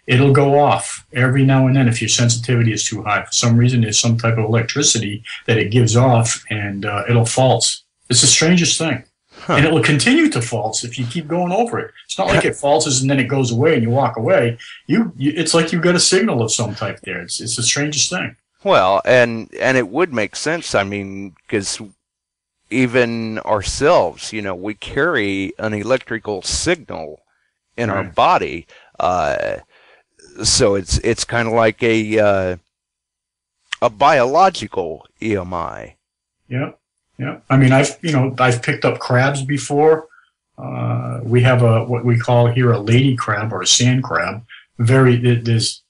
it'll go off every now and then if your sensitivity is too high. For some reason, there's some type of electricity that it gives off, and it'll false. It's the strangest thing. Huh. And it will continue to false if you keep going over it. It's not like it falses and then it goes away and you walk away. It's like you've got a signal of some type there. It's the strangest thing. Well, and it would make sense. I mean, because even ourselves, we carry an electrical signal in our body. So it's kind of like a biological EMI. Yeah. Yeah. I mean, I've picked up crabs before. We have what we call here a lady crab or a sand crab. There's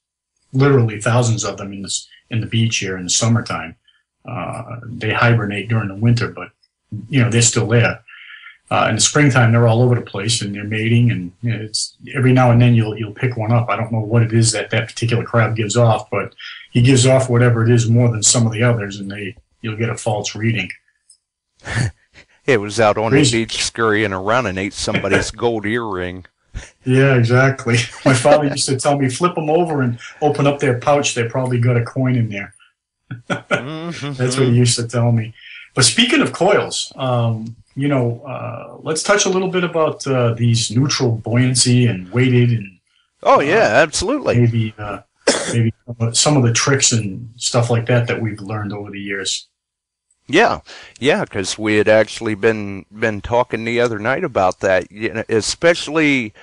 literally thousands of them in the beach here in the summertime. They hibernate during the winter, but they're still there. In the springtime, they're all over the place and they're mating, and it's every now and then you'll pick one up. I don't know what it is that particular crab gives off, but he gives off whatever it is more than some of the others, and you'll get a false reading. It was out on the beach scurrying around and ate somebody's gold earring. Yeah, exactly. My father used to tell me, flip them over and open up their pouch. They probably got a coin in there. That's what he used to tell me. But speaking of coils, let's touch a little bit about these neutral buoyancy and weighted and. Oh yeah, absolutely. Maybe some of the tricks and stuff like that we've learned over the years. Yeah, because we had actually been talking the other night about that. Especially.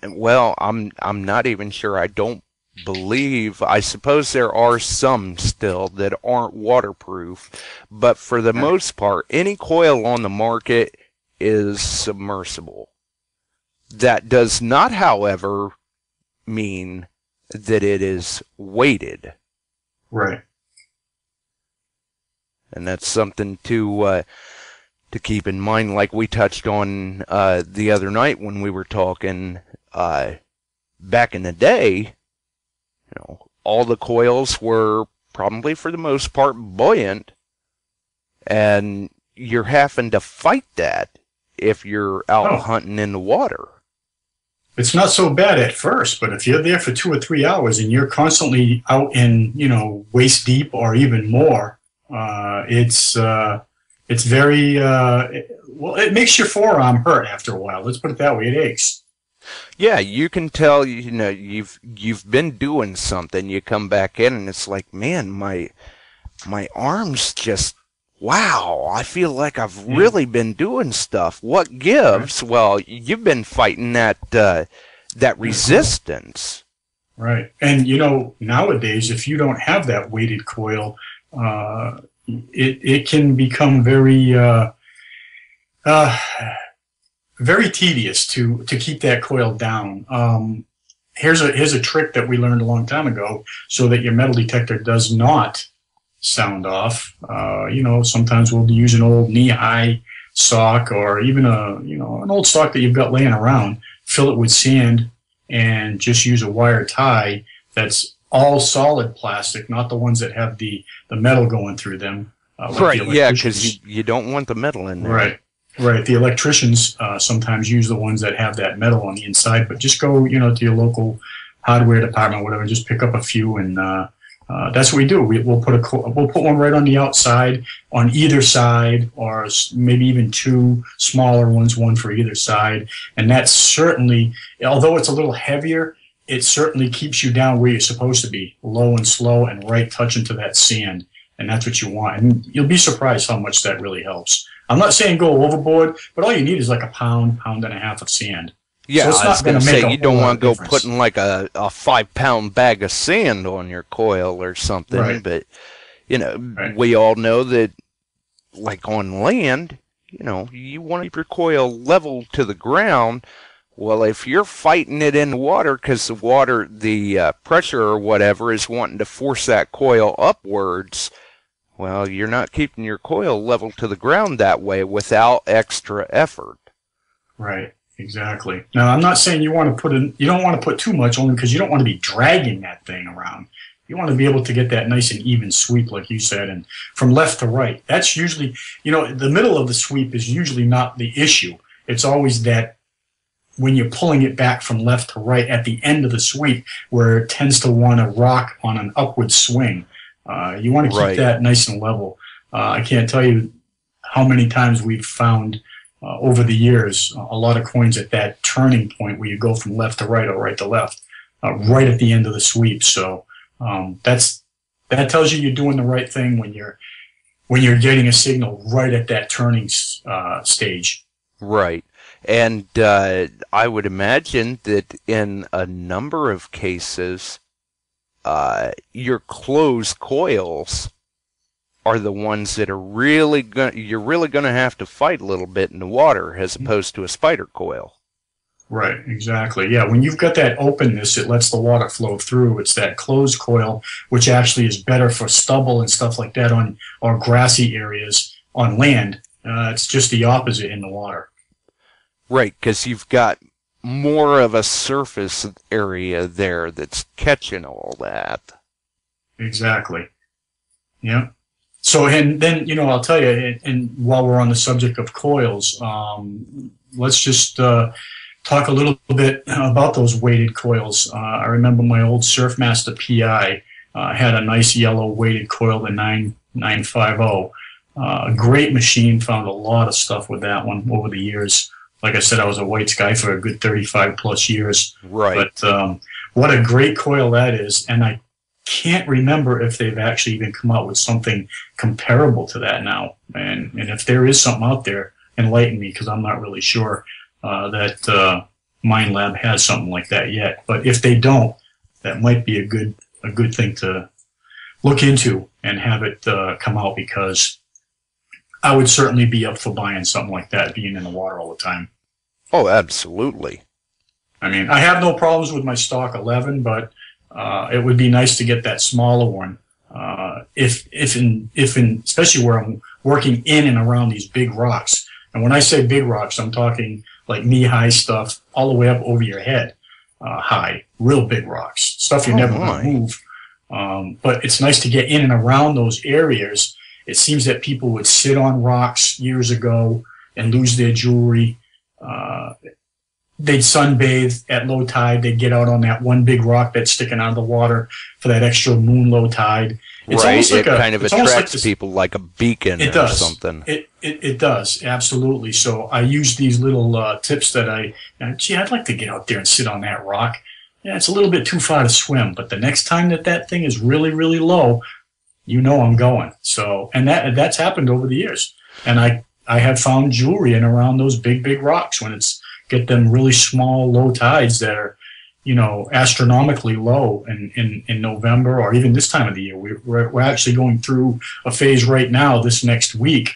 Well, I'm not even sure. I don't believe. I suppose there are some still that aren't waterproof, but for the most part, any coil on the market is submersible. That does not, however, mean that it is weighted. Right. And that's something to keep in mind, like we touched on the other night when we were talking. Back in the day, all the coils were probably for the most part buoyant, and you're having to fight that if you're out hunting in the water. It's not so bad at first, but if you're there for 2 or 3 hours and you're constantly out in, waist deep or even more, it's very, it makes your forearm hurt after a while. Let's put it that way. It aches. Yeah, you can tell, you've been doing something. You come back in and it's like, man, my arms just, wow, I feel like I've really been doing stuff. What gives? Right. Well, you've been fighting that resistance. Right. And, nowadays, if you don't have that weighted coil, it can become very, very tedious to keep that coil down. Here's a trick that we learned a long time ago, so that your metal detector does not sound off. Sometimes we'll use an old knee-high sock, or even an old sock that you've got laying around. Fill it with sand and just use a wire tie that's all solid plastic, not the ones that have the metal going through them. Right. Yeah, because you don't want the metal in there. Right. Right. The electricians sometimes use the ones that have that metal on the inside, but just go, to your local hardware department, whatever, just pick up a few, and that's what we do. We'll put one right on the outside, on either side, or maybe even 2 smaller ones, one for either side. And that certainly, although it's a little heavier, it certainly keeps you down where you're supposed to be, low and slow and right touching to that sand. And that's what you want. And you'll be surprised how much that really helps. I'm not saying go overboard, but all you need is like a pound and a half of sand. Yeah, so I was going to say, you don't want to go putting like a 5-pound bag of sand on your coil or something. Right. But Right. We all know that, like on land, you want to keep your coil level to the ground. Well, if you're fighting it in the water because the pressure or whatever is wanting to force that coil upwards, well, you're not keeping your coil level to the ground that way without extra effort. Right. Exactly. Now, I'm not saying you don't want to put too much, only because you don't want to be dragging that thing around. You want to be able to get that nice and even sweep, like you said, and from left to right. That's usually, the middle of the sweep is usually not the issue. It's always that when you're pulling it back from left to right at the end of the sweep, where it tends to want to rock on an upward swing. You want to keep Right. that nice and level. I can't tell you how many times we've found over the years a lot of coins at that turning point where you go from left to right or right to left, right at the end of the sweep. So that tells you you're doing the right thing when you're getting a signal right at that turning stage. Right. And I would imagine that in a number of cases, your closed coils are the ones that are you're really going to have to fight a little bit in the water as opposed to a spider coil. Right, exactly. Yeah, when you've got that openness, it lets the water flow through. It's that closed coil, which actually is better for stubble and stuff like that or grassy areas on land. It's just the opposite in the water. Right, because you've got more of a surface area there that's catching all that. Exactly. Yeah. So, and then, I'll tell you, and while we're on the subject of coils, let's just talk a little bit about those weighted coils. I remember my old Surfmaster PI had a nice yellow weighted coil, the 9950. A great machine, found a lot of stuff with that one over the years. Like I said, I was a Whites guy for a good 35 plus years. Right. But what a great coil that is. And I can't remember if they've actually even come out with something comparable to that now. And if there is something out there, enlighten me, because I'm not really sure that Mind Lab has something like that yet. But if they don't, that might be a good thing to look into and have it come out, because I would certainly be up for buying something like that, being in the water all the time. Oh, absolutely. I mean, I have no problems with my stock 11, but it would be nice to get that smaller one. Especially where I'm working in and around these big rocks. And when I say big rocks, I'm talking like knee-high stuff all the way up over your head high, real big rocks, stuff you're never going to move. But it's nice to get in and around those areas. It seems that people would sit on rocks years ago and lose their jewelry. They'd sunbathe at low tide. They'd get out on that one big rock that's sticking out of the water for that extra moon low tide. It's right, like it kind of attracts people like a beacon or something. It does, absolutely. So I use these little tips that I'd like to get out there and sit on that rock. Yeah, it's a little bit too far to swim, but the next time that thing is really, really low, I'm going. So, and that's happened over the years. And I have found jewelry in around those big, big rocks when get them really small, low tides that are, astronomically low in November, or even this time of the year. We're actually going through a phase right now this next week,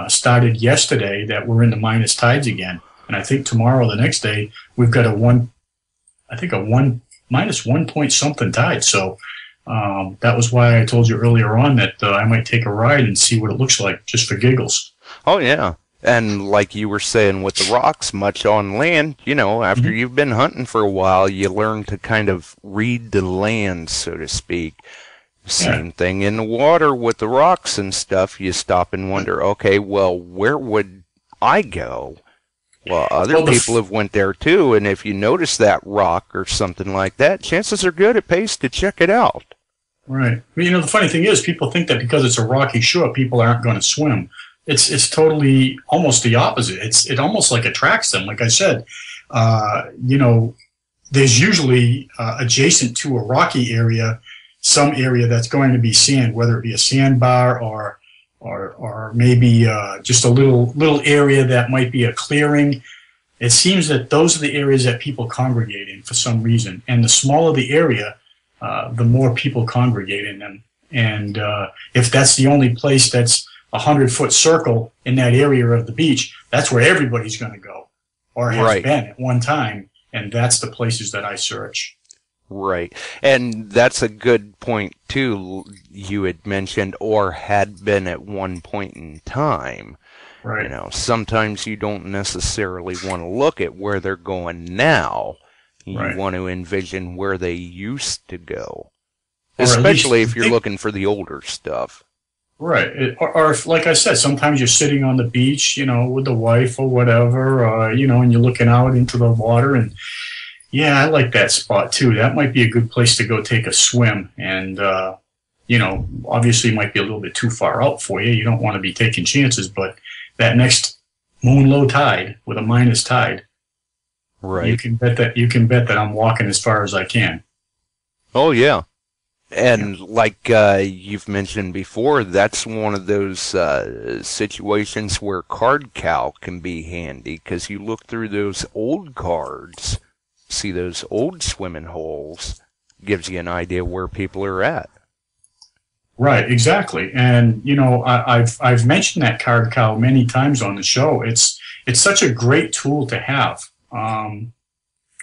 started yesterday, that we're in the minus tides again. And I think tomorrow, the next day, we've got a minus 1 point something tide. So that was why I told you earlier on that I might take a ride and see what it looks like, just for giggles. Oh, yeah. And like you were saying with the rocks, much on land, after you've been hunting for a while, you learn to kind of read the land, so to speak. Same thing in the water with the rocks and stuff. You stop and wonder, okay, well, where would I go? Well, other people have went there too, and if you notice that rock or something like that, chances are good it pays to check it out. Right. Well, the funny thing is, people think that because it's a rocky shore, people aren't going to swim. It's totally almost the opposite. It almost like attracts them. Like I said, there's usually adjacent to a rocky area, some area that's going to be sand, whether it be a sandbar or maybe just a little area that might be a clearing. It seems that those are the areas that people congregate in for some reason. And the smaller the area, the more people congregate in them. And if that's the only place that's 100-foot circle in that area of the beach, that's where everybody's going to go, or has been at one time, and that's the places that I search. Right. And that's a good point, too. You had mentioned, or had been at one point in time. Right. You know, sometimes you don't necessarily want to look at where they're going now. You want to envision where they used to go. Especially if you're looking for the older stuff. Right. Or if, like I said, sometimes you're sitting on the beach, you know, with the wife or whatever, you know, and you're looking out into the water, and yeah, I like that spot too. That might be a good place to go take a swim. And, you know, obviously it might be a little bit too far out for you. You don't want to be taking chances, but that next moon low tide with a minus tide, you can bet that I'm walking as far as I can. Oh, yeah. And like you've mentioned before, that's one of those situations where card cal can be handy, because you look through those old cards, see those old swimming holes, gives you an idea where people are at. Right, exactly. And you know, I've mentioned that card cal many times on the show. It's such a great tool to have, and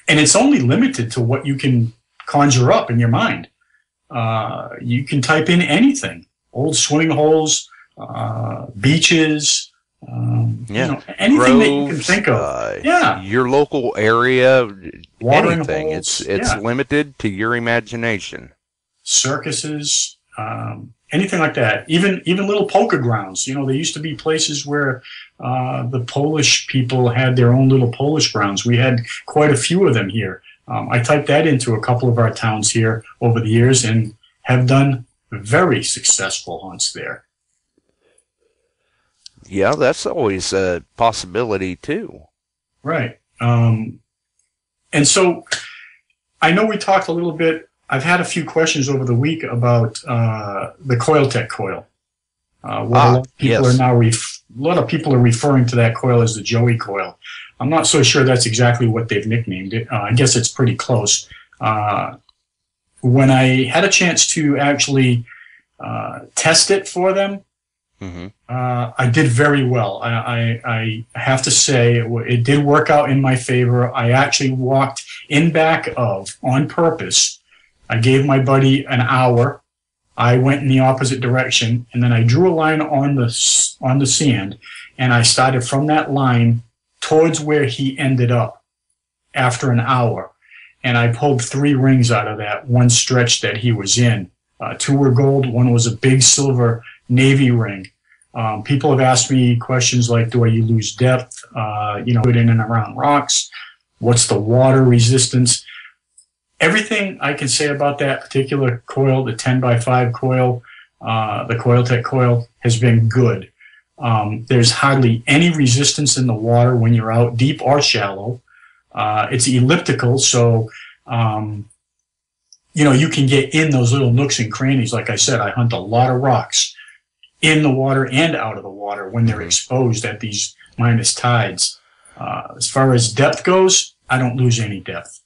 it's only limited to what you can conjure up in your mind. You can type in anything: old swimming holes, beaches, you know, anything Groves, that you can think of. Your local area, watering anything. holes. It's limited to your imagination. Circuses, anything like that. Even little poker grounds. You know, there used to be places where the Polish people had their own little Polish grounds. We had quite a few of them here. I typed that into a couple of our towns here over the years and have done very successful hunts there. Yeah, that's always a possibility too. Right. And so I know we talked a little bit. I've had a few questions over the week about the Coiltech coil. A lot of people are referring to that coil as the Joey coil. I'm not so sure that's exactly what they've nicknamed it. I guess it's pretty close. When I had a chance to actually test it for them, I did very well. I have to say it did work out in my favor. I actually walked in back of, on purpose. I gave my buddy an hour. I went in the opposite direction, and then I drew a line on the sand, and I started from that line towards where he ended up after an hour. And I pulled 3 rings out of that one stretch that he was in. 2 were gold, 1 was a big silver navy ring. People have asked me questions like, do you lose depth, you know, in and around rocks? What's the water resistance? Everything I can say about that particular coil, the 10x5 coil, the Coiltech coil, has been good. There's hardly any resistance in the water when you're out deep or shallow. It's elliptical, so you know, you can get in those little nooks and crannies. Like I said, I hunt a lot of rocks in the water and out of the water when they're exposed at these minus tides. As far as depth goes, I don't lose any depth.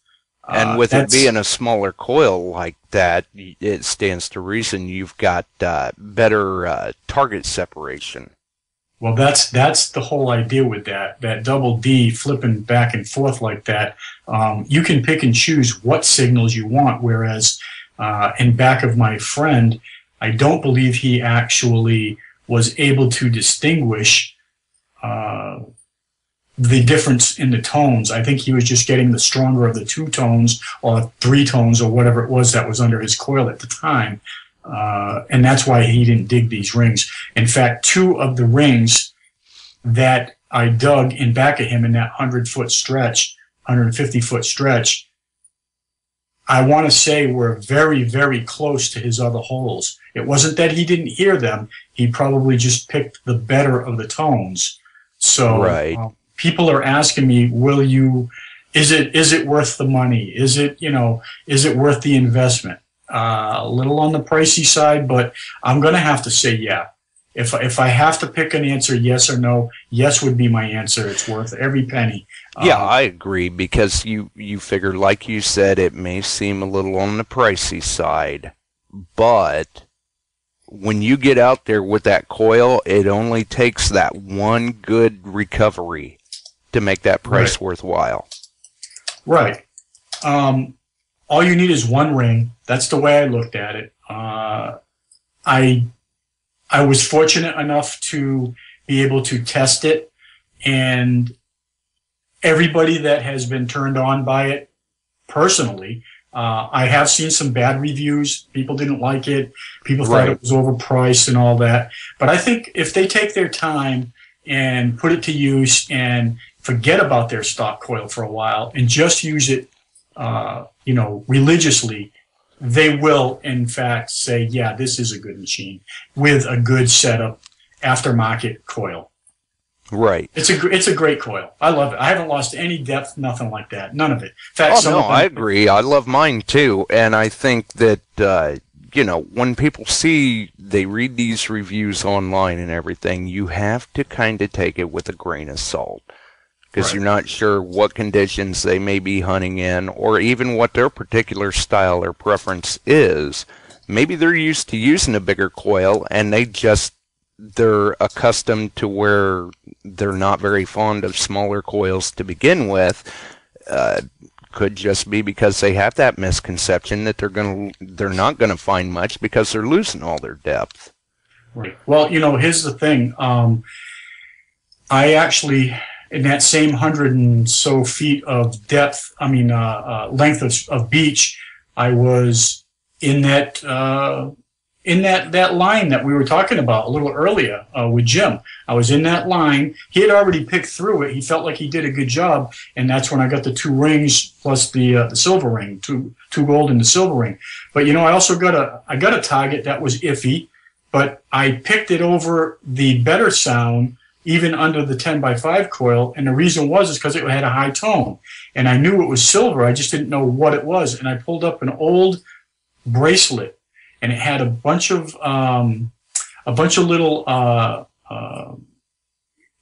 And with it being a smaller coil like that, it stands to reason you've got better target separation. Well, that's the whole idea with that double D flipping back and forth like that. You can pick and choose what signals you want, whereas in back of my friend, I don't believe he actually was able to distinguish the difference in the tones. I think he was just getting the stronger of the 2 tones or 3 tones or whatever it was that was under his coil at the time. And that's why he didn't dig these rings. In fact, 2 of the rings that I dug in back of him in that 100-foot stretch, 150-foot stretch, I want to say were very, very close to his other holes. It wasn't that he didn't hear them. He probably just picked the better of the tones. So people are asking me, is it worth the money? Is it worth the investment? A little on the pricey side, but I'm going to have to say yeah. If I have to pick an answer, yes or no, yes would be my answer. It's worth every penny. Yeah, I agree, because you figure, like you said, it may seem a little on the pricey side, but when you get out there with that coil, it only takes that one good recovery to make that price worthwhile. Right. All you need is one ring. That's the way I looked at it. I was fortunate enough to be able to test it, and everybody that has been turned on by it personally, I have seen some bad reviews. People didn't like it. People thought it was overpriced and all that. But I think if they take their time and put it to use and forget about their stock coil for a while and just use it, religiously, they will, in fact, say, yeah, this is a good machine with a good setup aftermarket coil. Right. It's a great coil. I love it. I haven't lost any depth, nothing like that. None of it. In fact, I agree. I love mine too. And I think that, when people they read these reviews online and everything, you have to kind of take it with a grain of salt. Because you're not sure what conditions they may be hunting in, or even what their particular style or preference is. Maybe they're used to using a bigger coil, and they're accustomed to where they're not very fond of smaller coils to begin with. Could just be because they have that misconception that they're not gonna find much because they're losing all their depth. Right. Well, here's the thing. I actually, in that same 100 and so feet of depth, length of beach, I was in that line that we were talking about a little earlier with Jim. I was in that line. He had already picked through it. He felt like he did a good job, and that's when I got the 2 rings plus the silver ring, two gold and the silver ring. But I also got a target that was iffy, but I picked it over the better sound, even under the 10x5 coil, and the reason is because it had a high tone, and I knew it was silver. I just didn't know what it was, and I pulled up an old bracelet, and it had a bunch of little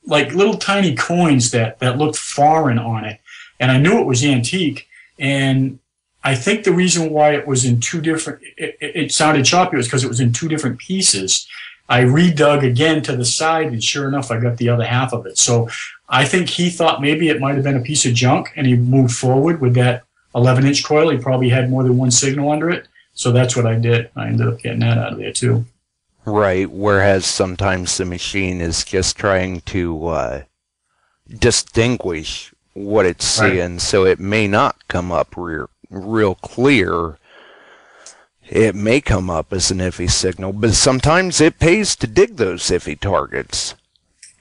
like little tiny coins that looked foreign on it, and I knew it was antique. And I think the reason why it was in two different, it sounded choppy, was because it was in 2 different pieces. I redug again to the side, and sure enough, I got the other half of it. So I think he thought maybe it might have been a piece of junk, and he moved forward with that 11-inch coil. He probably had more than one signal under it. So that's what I did. I ended up getting that out of there, too. Right, whereas sometimes the machine is just trying to distinguish what it's seeing, so it may not come up real clear. It may come up as an iffy signal, but sometimes it pays to dig those iffy targets.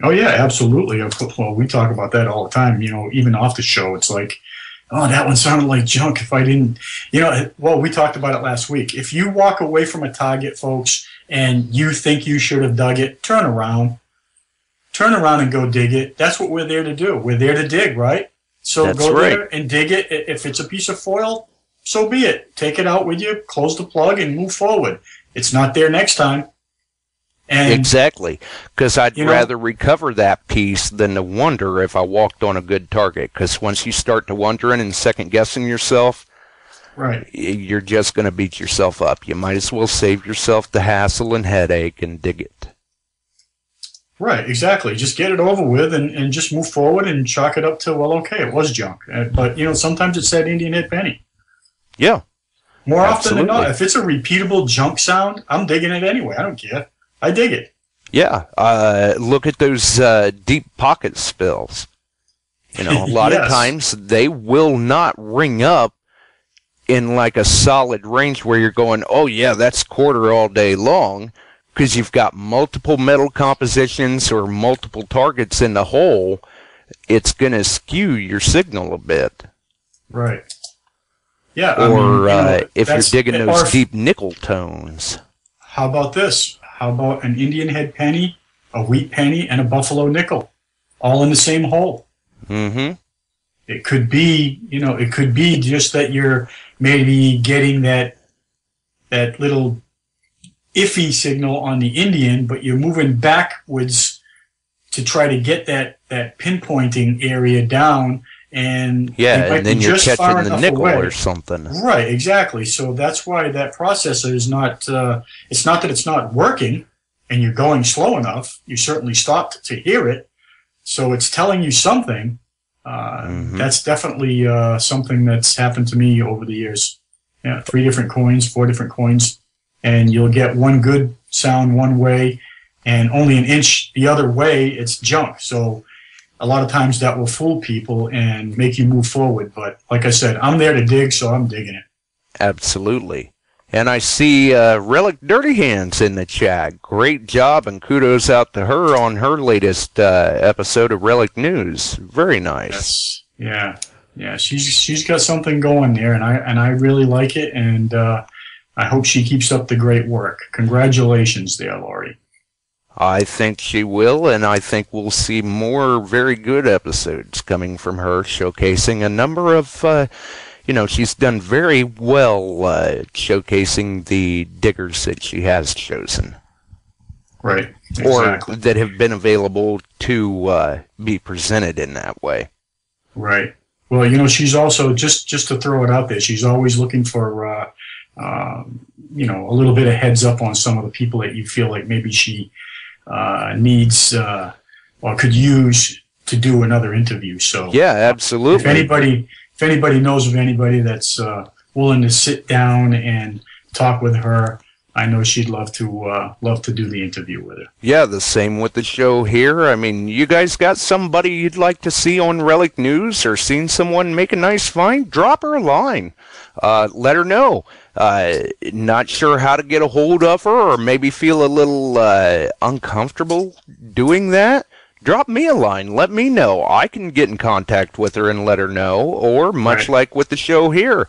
Oh, yeah, absolutely. Well, we talk about that all the time, even off the show. It's like, oh, that one sounded like junk if I didn't, we talked about it last week. If you walk away from a target, folks, and you think you should have dug it, turn around and go dig it. That's what we're there to do. We're there to dig, right? So go there and dig it. If it's a piece of foil, so be it. Take it out with you, close the plug, and move forward. It's not there next time. And, exactly, because I'd rather recover that piece than to wonder if I walked on a good target. Because once you start to wondering and second-guessing yourself, you're just going to beat yourself up. You might as well save yourself the hassle and headache and dig it. Right, exactly. Just get it over with and just move forward and chalk it up to, well, okay, it was junk. But, sometimes it's that Indian head penny. Yeah. More often than not, if it's a repeatable junk sound, I'm digging it anyway. I don't care. I dig it. Yeah. Look at those deep pocket spills. A lot of times they will not ring up in like a solid range where you're going, oh, yeah, that's quarter all day long, because you've got multiple metal compositions or multiple targets in the hole. It's going to skew your signal a bit. Right. Yeah. Or if you're digging those deep nickel tones. How about this? How about an Indian head penny, a wheat penny, and a buffalo nickel, all in the same hole? Mm-hmm. It could be, it could be just that you're maybe getting that little iffy signal on the Indian, but you're moving backwards to try to get that pinpointing area down, and Yeah, they might and then be you're just far catching the enough nickel away. or something. Right, exactly. So that's why that processor is not, it's not that it's not working and you're going slow enough. You certainly stopped to hear it. So it's telling you something. That's definitely something that's happened to me over the years. Yeah, 3 different coins, 4 different coins, and you'll get one good sound one way and only an inch the other way, it's junk. So a lot of times that will fool people and make you move forward. But like I said, I'm there to dig, so I'm digging it. Absolutely. And I see Relic Dirty Hands in the chat. Great job, and kudos out to her on her latest episode of Relic News. Very nice. Yes. Yeah. She's got something going there, and I really like it, and I hope she keeps up the great work. Congratulations there, Lori. I think she will, and I think we'll see more very good episodes coming from her, showcasing a number of, she's done very well showcasing the diggers that she has chosen. Right. Exactly. Or that have been available to be presented in that way. Right. Well, she's also, just to throw it out there, she's always looking for, a little bit of heads up on some of the people that you feel like maybe she needs or could use to do another interview. So yeah, absolutely. If anybody knows of anybody that's willing to sit down and talk with her, I know she'd love to do the interview with her. Yeah, the same with the show here. I mean, you guys got somebody you'd like to see on Relic News or seen someone make a nice find? Drop her a line. Let her know. Not sure how to get a hold of her, or maybe feel a little uncomfortable doing that? Drop me a line. Let me know. I can get in contact with her and let her know. Or, much like with the show here,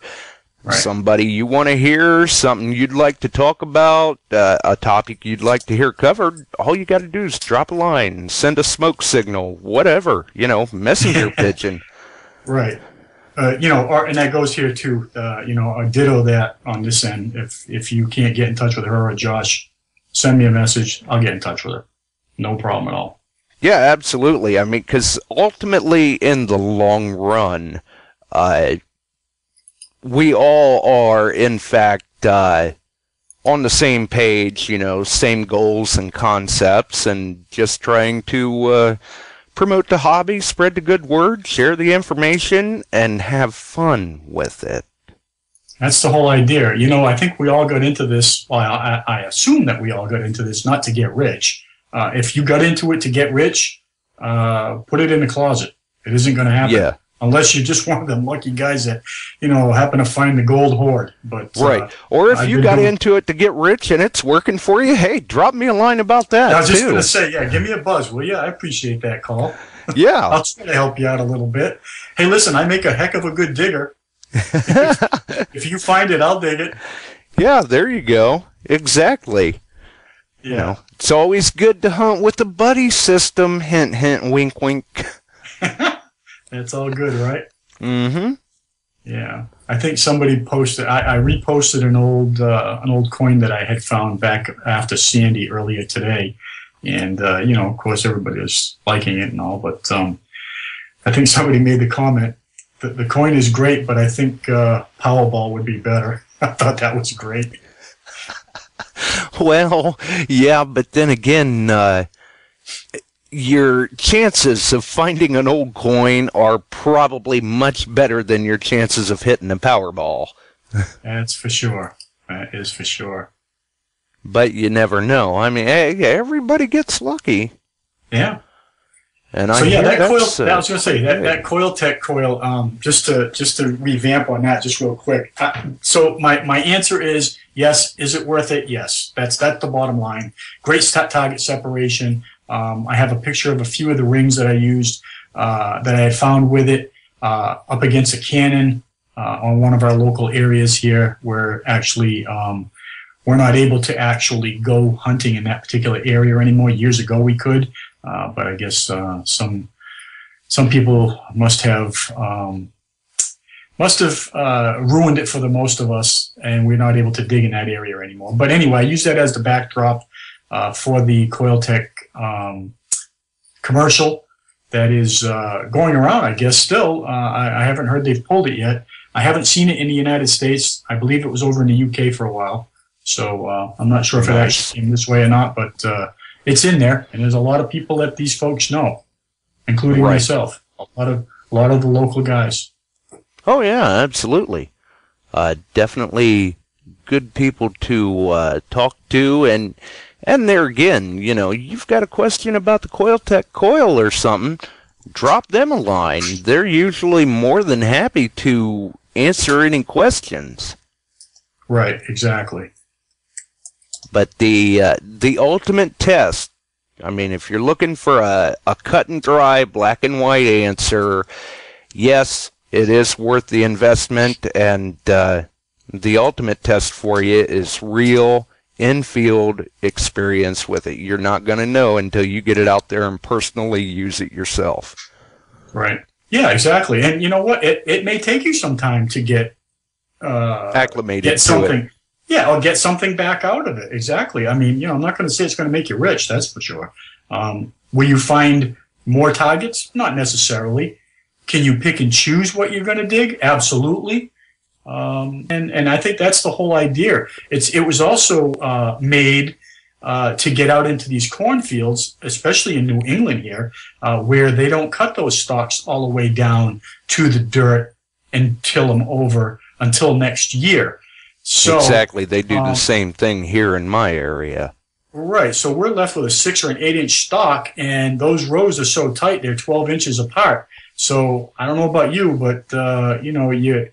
somebody you want to hear, something you'd like to talk about, a topic you'd like to hear covered, all you got to do is drop a line, send a smoke signal, whatever, messenger pigeon. Right. And that goes here too, a ditto that on this end. If you can't get in touch with her or Josh, send me a message. I'll get in touch with her. No problem at all. Yeah, absolutely. I mean, because ultimately in the long run, we all are, in fact, on the same page, same goals and concepts, and just trying to promote the hobby, spread the good word, share the information, and have fun with it. That's the whole idea. I think we all got into this, well, I assume that we all got into this not to get rich. If you got into it to get rich, put it in the closet. It isn't going to happen. Yeah. Unless you're just one of them lucky guys that, happen to find the gold hoard. But right. Or if you got into it to get rich and it's working for you, hey, drop me a line about that. I was just going to say, give me a buzz, will you? I appreciate that call. Yeah. I'll try to help you out a little bit. Hey, listen, I make a heck of a good digger. If you find it, I'll dig it. Yeah, there you go. Exactly. Yeah. It's always good to hunt with the buddy system. Hint, hint, wink, wink. That's all good, right? Mm-hmm. Yeah. I think somebody posted, I reposted an old coin that I had found back after Sandy earlier today. And, of course, everybody was liking it and all. But I think somebody made the comment that the coin is great, but I think Powerball would be better. I thought that was great. Well, yeah, but then again, your chances of finding an old coin are probably much better than your chances of hitting a Powerball. That's for sure. That is for sure. But you never know. I mean, hey, everybody gets lucky. Yeah. And so that coil. I was going to say that CoilTech coil. Just to revamp on that, just real quick. So my answer is yes. Is it worth it? Yes. That's the bottom line. Great target separation. I have a picture of a few of the rings that I used that I had found with it up against a cannon on one of our local areas here, where actually we're not able to actually go hunting in that particular area anymore. Years ago we could. But I guess some people must have ruined it for the most of us, and we're not able to dig in that area anymore. But anyway, I use that as the backdrop for the CoilTech commercial, that is going around, I guess, still. I haven't heard they've pulled it yet. I haven't seen it in the United States. I believe it was over in the UK for a while. So I'm not sure if it actually came this way or not, but it's in there, and there's a lot of people that these folks know, including myself. A lot of the local guys. Oh yeah, absolutely. Definitely good people to talk to, and there again, you know, you've got a question about the Coiltech coil or something, drop them a line. They're usually more than happy to answer any questions. Right, exactly. But the ultimate test, I mean, if you're looking for a cut and dry, black and white answer, yes, it is worth the investment, and the ultimate test for you is real in-field experience with it. You're not going to know until you get it out there and personally use it yourself. Right. Yeah, exactly. And you know what? It may take you some time to get acclimated to it. Yeah, or get something back out of it. Exactly. I mean, you know, I'm not going to say it's going to make you rich, that's for sure. Will you find more targets? Not necessarily. Can you pick and choose what you're going to dig? Absolutely. And I think that's the whole idea. It was also made to get out into these cornfields, especially in New England here, where they don't cut those stalks all the way down to the dirt and till them over until next year. So, exactly. They do the same thing here in my area. Right. So we're left with a 6 or an 8-inch stalk, and those rows are so tight, they're 12 inches apart. So I don't know about you, but, you know, you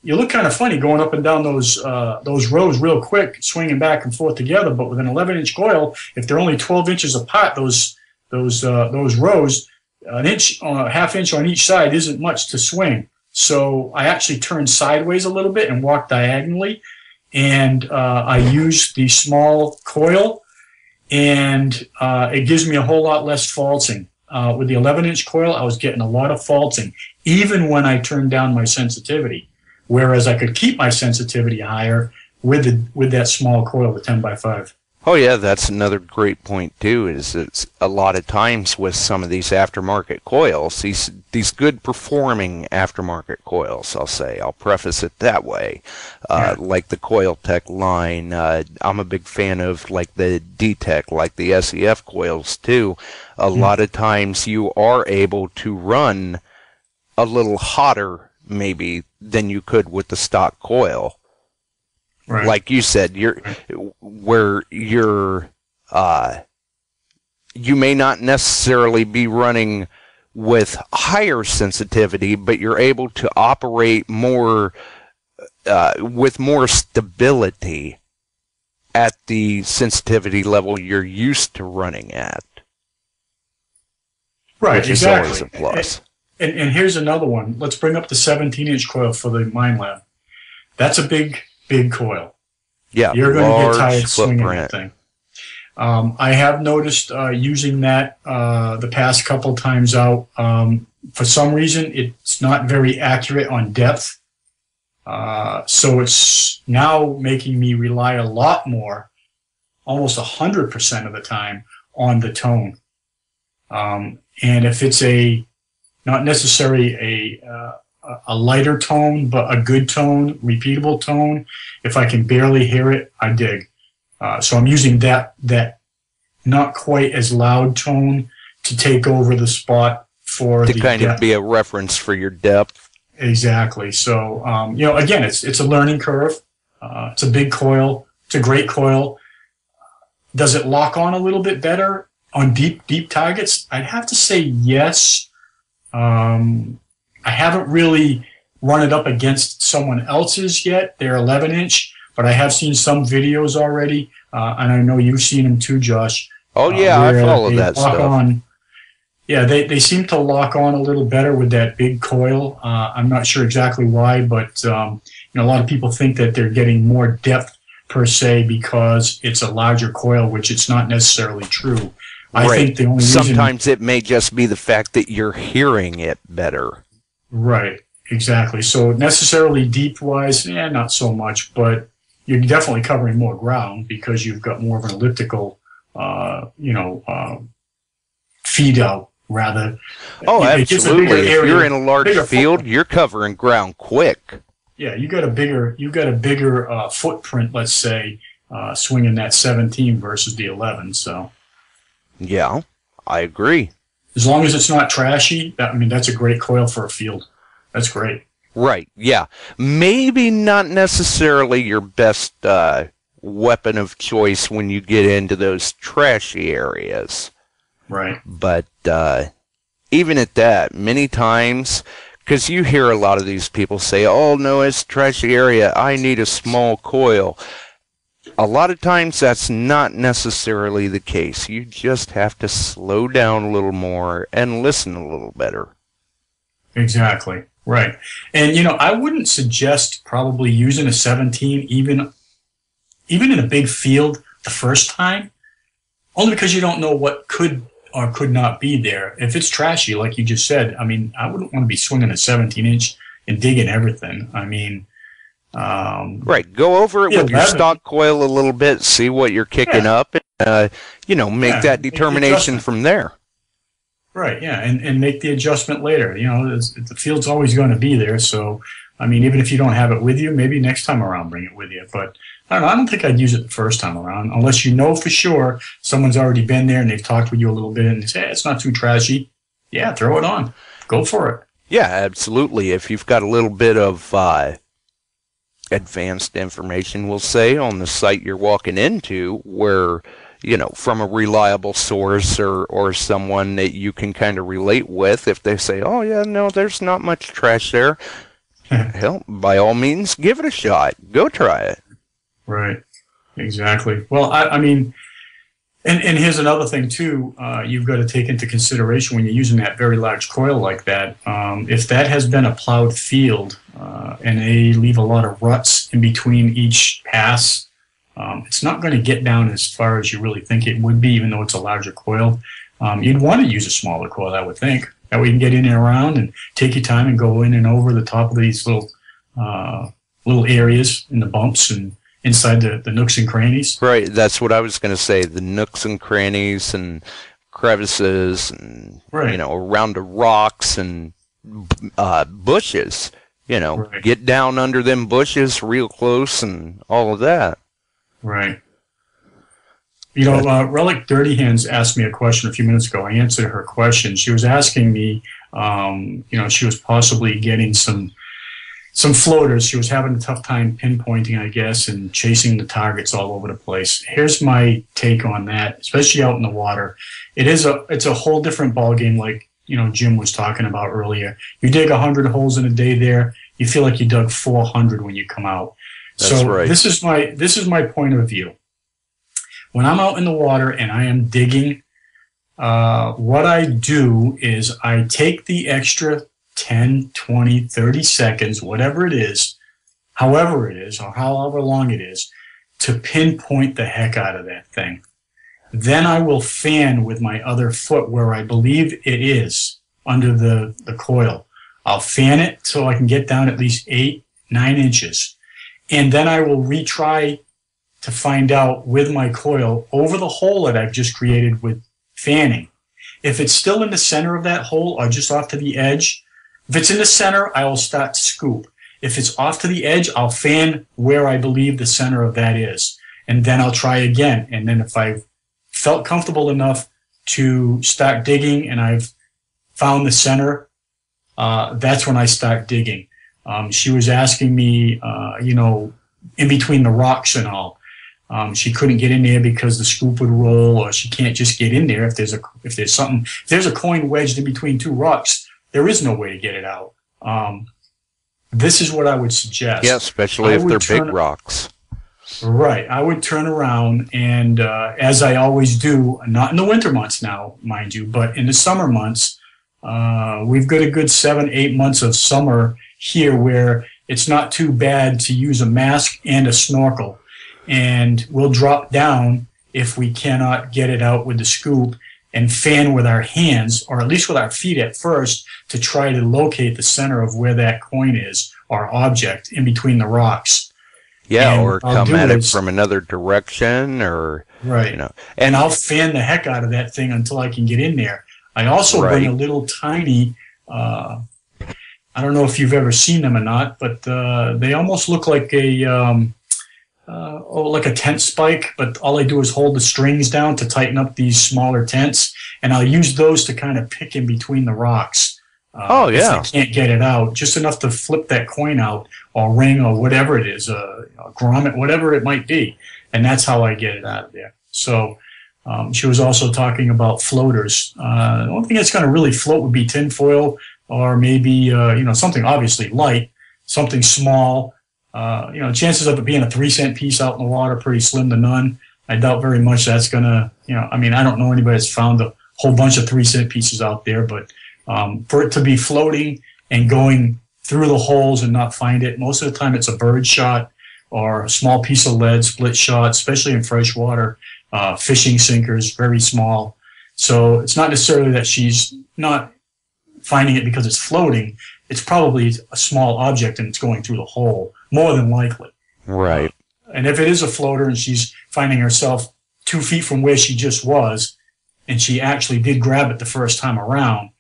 look kind of funny going up and down those rows real quick, swinging back and forth together. But with an 11-inch coil, if they're only 12 inches apart, those rows, an inch, half inch on each side isn't much to swing. So I actually turned sideways a little bit and walked diagonally, and I used the small coil, and it gives me a whole lot less faulting. With the 11-inch coil, I was getting a lot of faulting, even when I turned down my sensitivity. Whereas I could keep my sensitivity higher with that small coil, the 10x5. Oh yeah, that's another great point too. Is it's a lot of times with some of these aftermarket coils, these good performing aftermarket coils, I'll preface it that way. Like the Coiltech line, I'm a big fan of like the D-Tech, like the SEF coils too. A lot of times you are able to run a little hotter maybe than you could with the stock coil. Right. Like you said, you may not necessarily be running with higher sensitivity, but you're able to operate more with more stability at the sensitivity level you're used to running at. Right, which exactly. is always a plus. And here's another one. Let's bring up the 17-inch coil for the Mine Lab. That's a big coil. Yeah, you're going to get tired swinging that thing. I have noticed using that the past couple times out. For some reason, it's not very accurate on depth. So it's now making me rely a lot more, almost 100% of the time, on the tone. And if it's not necessarily a lighter tone, but a good tone, repeatable tone, if I can barely hear it, I dig. So I'm using that not quite as loud tone to take over the spot for to the kind depth. of be a reference for your depth. Exactly. So again, it's a learning curve. It's a big coil. It's a great coil. Does it lock on a little bit better on deep targets? I'd have to say yes. I haven't really run it up against someone else's yet. They're 11-inch, but I have seen some videos already, and I know you've seen them too, Josh. Oh yeah, I follow that stuff. Yeah, they seem to lock on a little better with that big coil. I'm not sure exactly why, but a lot of people think that they're getting more depth per se because it's a larger coil, which it's not necessarily true. I think the only reason, sometimes it may just be the fact that you're hearing it better. Right, exactly. So necessarily depth-wise, not so much, but you're definitely covering more ground because you've got more of an elliptical, feed out rather. Oh, It gives a bigger absolutely. If area, you're in a large bigger field, footprint. you're covering ground quick. Yeah, you got a bigger footprint, let's say, swinging that 17 versus the 11. So Yeah, I agree. as long as it's not trashy, that's a great coil for a field. That's great. Right, yeah. Maybe not necessarily your best weapon of choice when you get into those trashy areas. Right. But even at that, many times, because you hear a lot of these people say, oh, no, it's a trashy area, I need a small coil. A lot of times that's not necessarily the case. You just have to slow down a little more and listen a little better. Exactly. Right. And, I wouldn't suggest probably using a 17 even in a big field the first time, only because you don't know what could or could not be there. If it's trashy, like you just said, I wouldn't want to be swinging a 17-inch and digging everything. Right. Go over it with your stock coil a little bit, see what you're kicking up, and, make that determination from there. Right, yeah, and make the adjustment later. The field's always going to be there, so, even if you don't have it with you, maybe next time around bring it with you. But, I don't know, I don't think I'd use it the first time around, unless you know for sure someone's already been there and they've talked with you a little bit and they say, hey, it's not too trashy. Yeah, throw it on. Go for it. Yeah, absolutely. If you've got a little bit of advanced information, we'll say, on the site you're walking into, where from a reliable source or someone that you can kind of relate with, if they say, oh, yeah, no, there's not much trash there, hell, by all means, give it a shot. Go try it. Right. Exactly. Well, and here's another thing, too, you've got to take into consideration when you're using that very large coil like that. If that has been a plowed field and they leave a lot of ruts in between each pass, it's not going to get down as far as you really think it would be, even though it's a larger coil. You'd want to use a smaller coil, I would think. That way you can get in and around and take your time and go in and over the top of these little areas in the bumps and inside the nooks and crannies. Right, that's what I was going to say. The nooks and crannies and crevices and, around the rocks and bushes. Right. Get down under them bushes real close and all of that. Right. Relic Dirty Hands asked me a question a few minutes ago. I answered her question. She was asking me, she was possibly getting some floaters. She was having a tough time pinpointing, I guess, and chasing the targets all over the place. Here's my take on that, especially out in the water. It's a whole different ballgame, like Jim was talking about earlier. You dig 100 holes in a day there, you feel like you dug 400 when you come out. That's right. This is my point of view. When I'm out in the water and I am digging, what I do is I take the extra 10, 20, 30 seconds, whatever it is, however it is, or however long it is, to pinpoint the heck out of that thing. Then I will fan with my other foot where I believe it is under the coil. I'll fan it so I can get down at least 8, 9 inches. And then I will retry to find out with my coil over the hole that I've just created with fanning. If it's still in the center of that hole or just off to the edge, if it's in the center, I will start to scoop. If it's off to the edge, I'll fan where I believe the center of that is. And then I'll try again. And then if I've felt comfortable enough to start digging and I've found the center, that's when I start digging. She was asking me, in between the rocks and all. She couldn't get in there because the scoop would roll, or she can't just get in there if there's a coin wedged in between two rocks. There is no way to get it out. This is what I would suggest. Yeah, especially if they're big rocks. Right. I would turn around and, as I always do, not in the winter months now, mind you, but in the summer months, we've got a good 7-8 months of summer here where it's not too bad to use a mask and a snorkel. And we'll drop down if we cannot get it out with the scoop and fan with our hands, or at least with our feet at first, to try to locate the center of where that coin is or object in between the rocks. Yeah, and or come at it from another direction, or right. And I'll fan the heck out of that thing until I can get in there. I also Right. bring a little tiny, I don't know if you've ever seen them or not, but they almost look like like a tent spike, but all I do is hold the strings down to tighten up these smaller tents, and I'll use those to kind of pick in between the rocks. Oh, yeah. If I can't get it out, just enough to flip that coin out, or ring, or whatever it is, a grommet, whatever it might be, and that's how I get it out of there. So she was also talking about floaters. The only thing that's going to really float would be tinfoil, or maybe something obviously light, something small. Chances of it being a 3-cent piece out in the water pretty slim to none. I doubt very much that's gonna, I don't know anybody that's found a whole bunch of 3-cent pieces out there, but for it to be floating and going through the holes and not find it, most of the time it's a bird shot or a small piece of lead, split shot, especially in fresh water, fishing sinkers, very small. So it's not necessarily that she's not finding it because it's floating. It's probably a small object and it's going through the hole, more than likely. Right. And if it is a floater and she's finding herself 2 feet from where she just was, and she actually did grab it the first time around,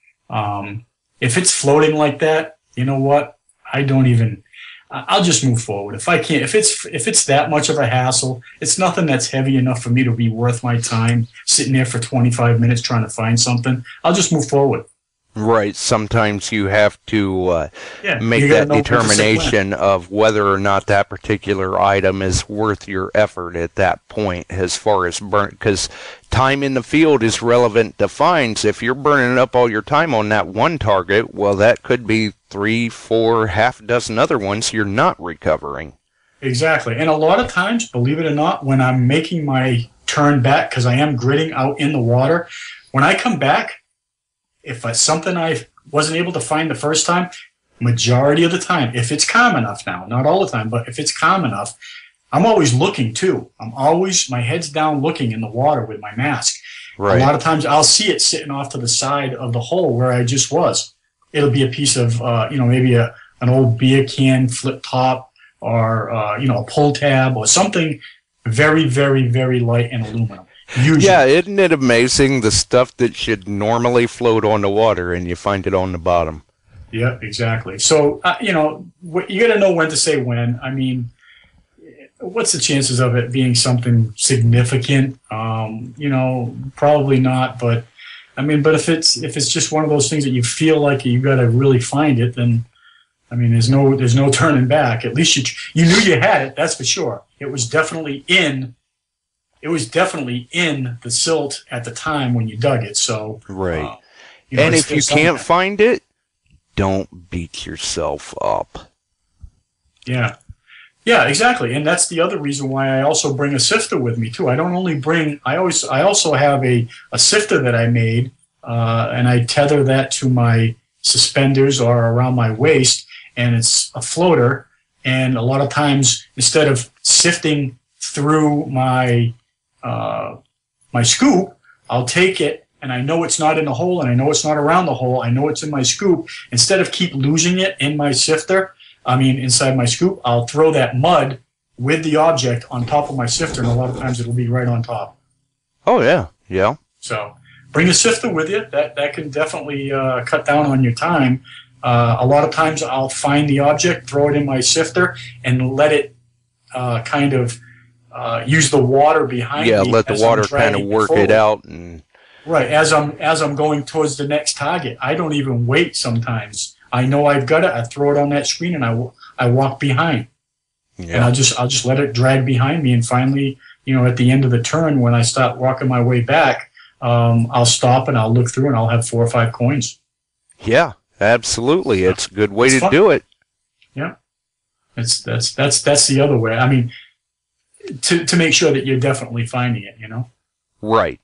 if it's floating like that, you know what? I'll just move forward. If I can't, if it's that much of a hassle, it's nothing that's heavy enough for me to be worth my time sitting there for 25 minutes trying to find something, I'll just move forward. Right. Sometimes you have to make you that gotta know when to sit when. determination of whether or not that particular item is worth your effort at that point as far as burn, because time in the field is relevant to finds. If you're burning up all your time on that one target, well, that could be 3, 4, half a dozen other ones you're not recovering. Exactly. And a lot of times, believe it or not, when I'm making my turn back, because I am gridding out in the water, when I come back, if it's something I wasn't able to find the first time, majority of the time, if it's calm enough now, not all the time, but if it's calm enough, I'm always looking too. My head's down looking in the water with my mask. Right. A lot of times I'll see it sitting off to the side of the hole where I just was. It'll be a piece of, maybe an old beer can flip top, or, a pull tab or something very, very, very light and aluminum. Usually. Yeah, isn't it amazing, the stuff that should normally float on the water and you find it on the bottom? Yeah, exactly. So, you got to know when to say when. I mean, what's the chances of it being something significant? Probably not. But but if it's just one of those things that you feel like you got to really find it, then there's no turning back. At least you knew you had it. That's for sure. It was definitely in the silt at the time when you dug it. So right. And if you can't find it, don't beat yourself up. Yeah, exactly. And that's the other reason why I also bring a sifter with me too. I don't only bring. I also have a sifter that I made, and I tether that to my suspenders or around my waist, and it's a floater. And a lot of times, instead of sifting through my scoop, I'll take it, and I know it's not in the hole, and I know it's not around the hole. I know it's in my scoop. Instead of keep losing it in my sifter, inside my scoop, I'll throw that mud with the object on top of my sifter, and a lot of times it'll be right on top. Oh, yeah. Yeah. So bring a sifter with you. That can definitely cut down on your time. A lot of times I'll find the object, throw it in my sifter, and let it use the water behind me. Yeah, let the water kind of work it out. And right, as I'm going towards the next target, I don't even wait sometimes. I know I've got it. I throw it on that screen, and I walk behind. Yeah. And I'll just let it drag behind me, and finally, at the end of the turn, when I start walking my way back, I'll stop and I'll look through, and I'll have 4 or 5 coins. Yeah, absolutely. It's a good way to do it. Yeah, that's the other way. To make sure that you're definitely finding it, Right.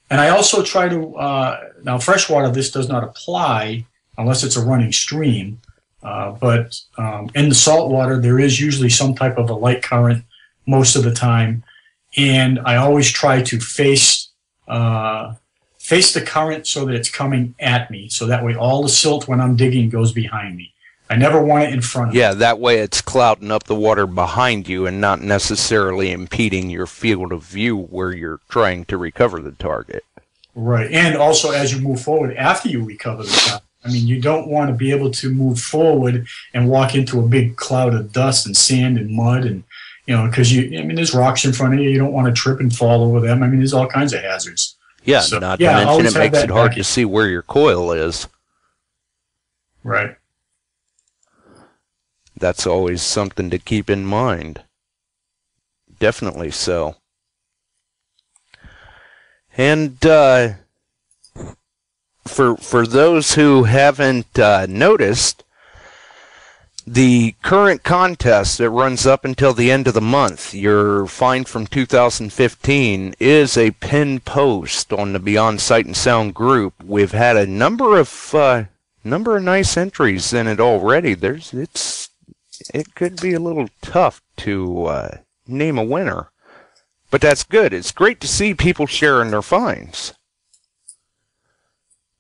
And I also try to, now freshwater, this does not apply unless it's a running stream, but in the saltwater, there is usually some type of a light current most of the time, and I always try to face the current so that it's coming at me, so that way all the silt when I'm digging goes behind me. I never want it in front of me. Yeah, that way it's clouding up the water behind you and not necessarily impeding your field of view where you're trying to recover the target. Right. And also, as you move forward, after you recover the car, I mean, you don't want to be able to move forward and walk into a big cloud of dust and sand and mud and, because there's rocks in front of you. You don't want to trip and fall over them. I mean, there's all kinds of hazards. Yeah, so, not to mention it makes it hard to see where your coil is. Right. That's always something to keep in mind. Definitely so. And for those who haven't noticed, the current contest that runs up until the end of the month, your find from 2015, is a pinned post on the Beyond Sight and Sound group. We've had a number of nice entries in it already. It could be a little tough to name a winner. But that's good. It's great to see people sharing their finds.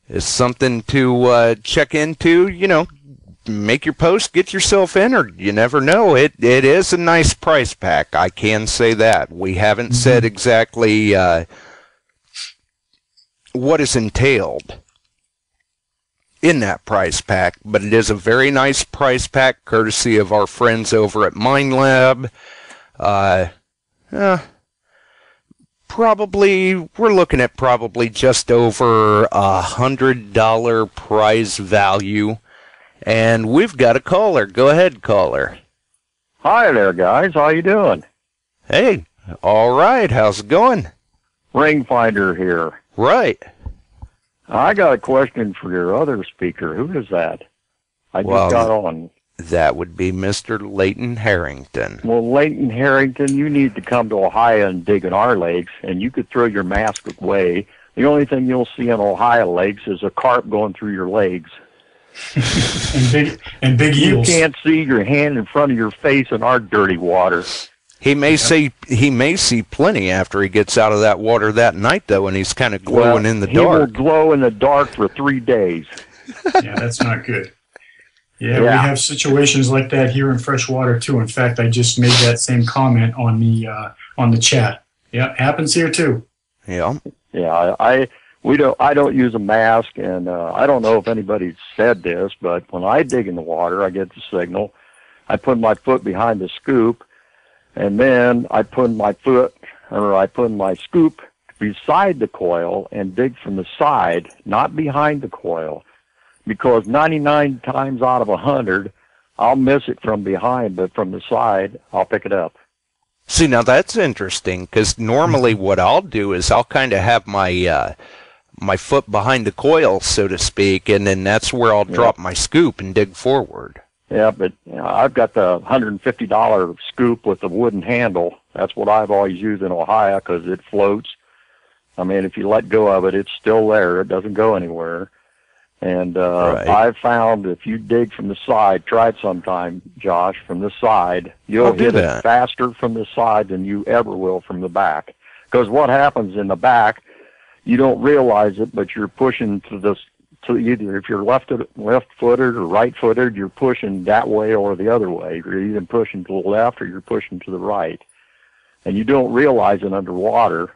It's something to check into, make your post, get yourself entered. You never know. It is a nice price pack. I can say that. We haven't said exactly what is entailed in that price pack, but it is a very nice price pack, courtesy of our friends over at MindLab. We're looking at probably just over $100 prize value. And we've got a caller. Go ahead, caller. Hi there, guys. How you doing? Hey, all right. How's it going? Ringfinder here. Right. I got a question for your other speaker. Who is that? I just got on. That would be Mr. Leighton Harrington. Well, Leighton Harrington, you need to come to Ohio and dig in our lakes, and you could throw your mask away. The only thing you'll see in Ohio lakes is a carp going through your legs. and big eels. You can't see your hand in front of your face in our dirty water. He may see plenty after he gets out of that water that night, though, and he's kind of glowing in the dark. He will glow in the dark for 3 days. Yeah, that's not good. Yeah, we have situations like that here in freshwater too. In fact, I just made that same comment on the chat. Yeah, happens here too. Yeah. Yeah, I don't use a mask, and I don't know if anybody's said this, but when I dig in the water, I get the signal. I put my foot behind the scoop, and then I put my scoop beside the coil and dig from the side, not behind the coil, because 99 times out of 100, I'll miss it from behind, but from the side, I'll pick it up. See, now that's interesting, because normally what I'll do is I'll kind of have my my foot behind the coil, so to speak, and then that's where I'll drop my scoop and dig forward. Yeah, but I've got the $150 scoop with the wooden handle. That's what I've always used in Ohio because it floats. I mean, if you let go of it, it's still there. It doesn't go anywhere. And I've found if you dig from the side, try it sometime, Josh, from the side, you'll hit it faster from the side than you ever will from the back. Because what happens in the back, you don't realize it, but you're pushing to either if you're left-footed or right-footed, you're pushing that way or the other way. You're either pushing to the left or you're pushing to the right. And you don't realize it underwater.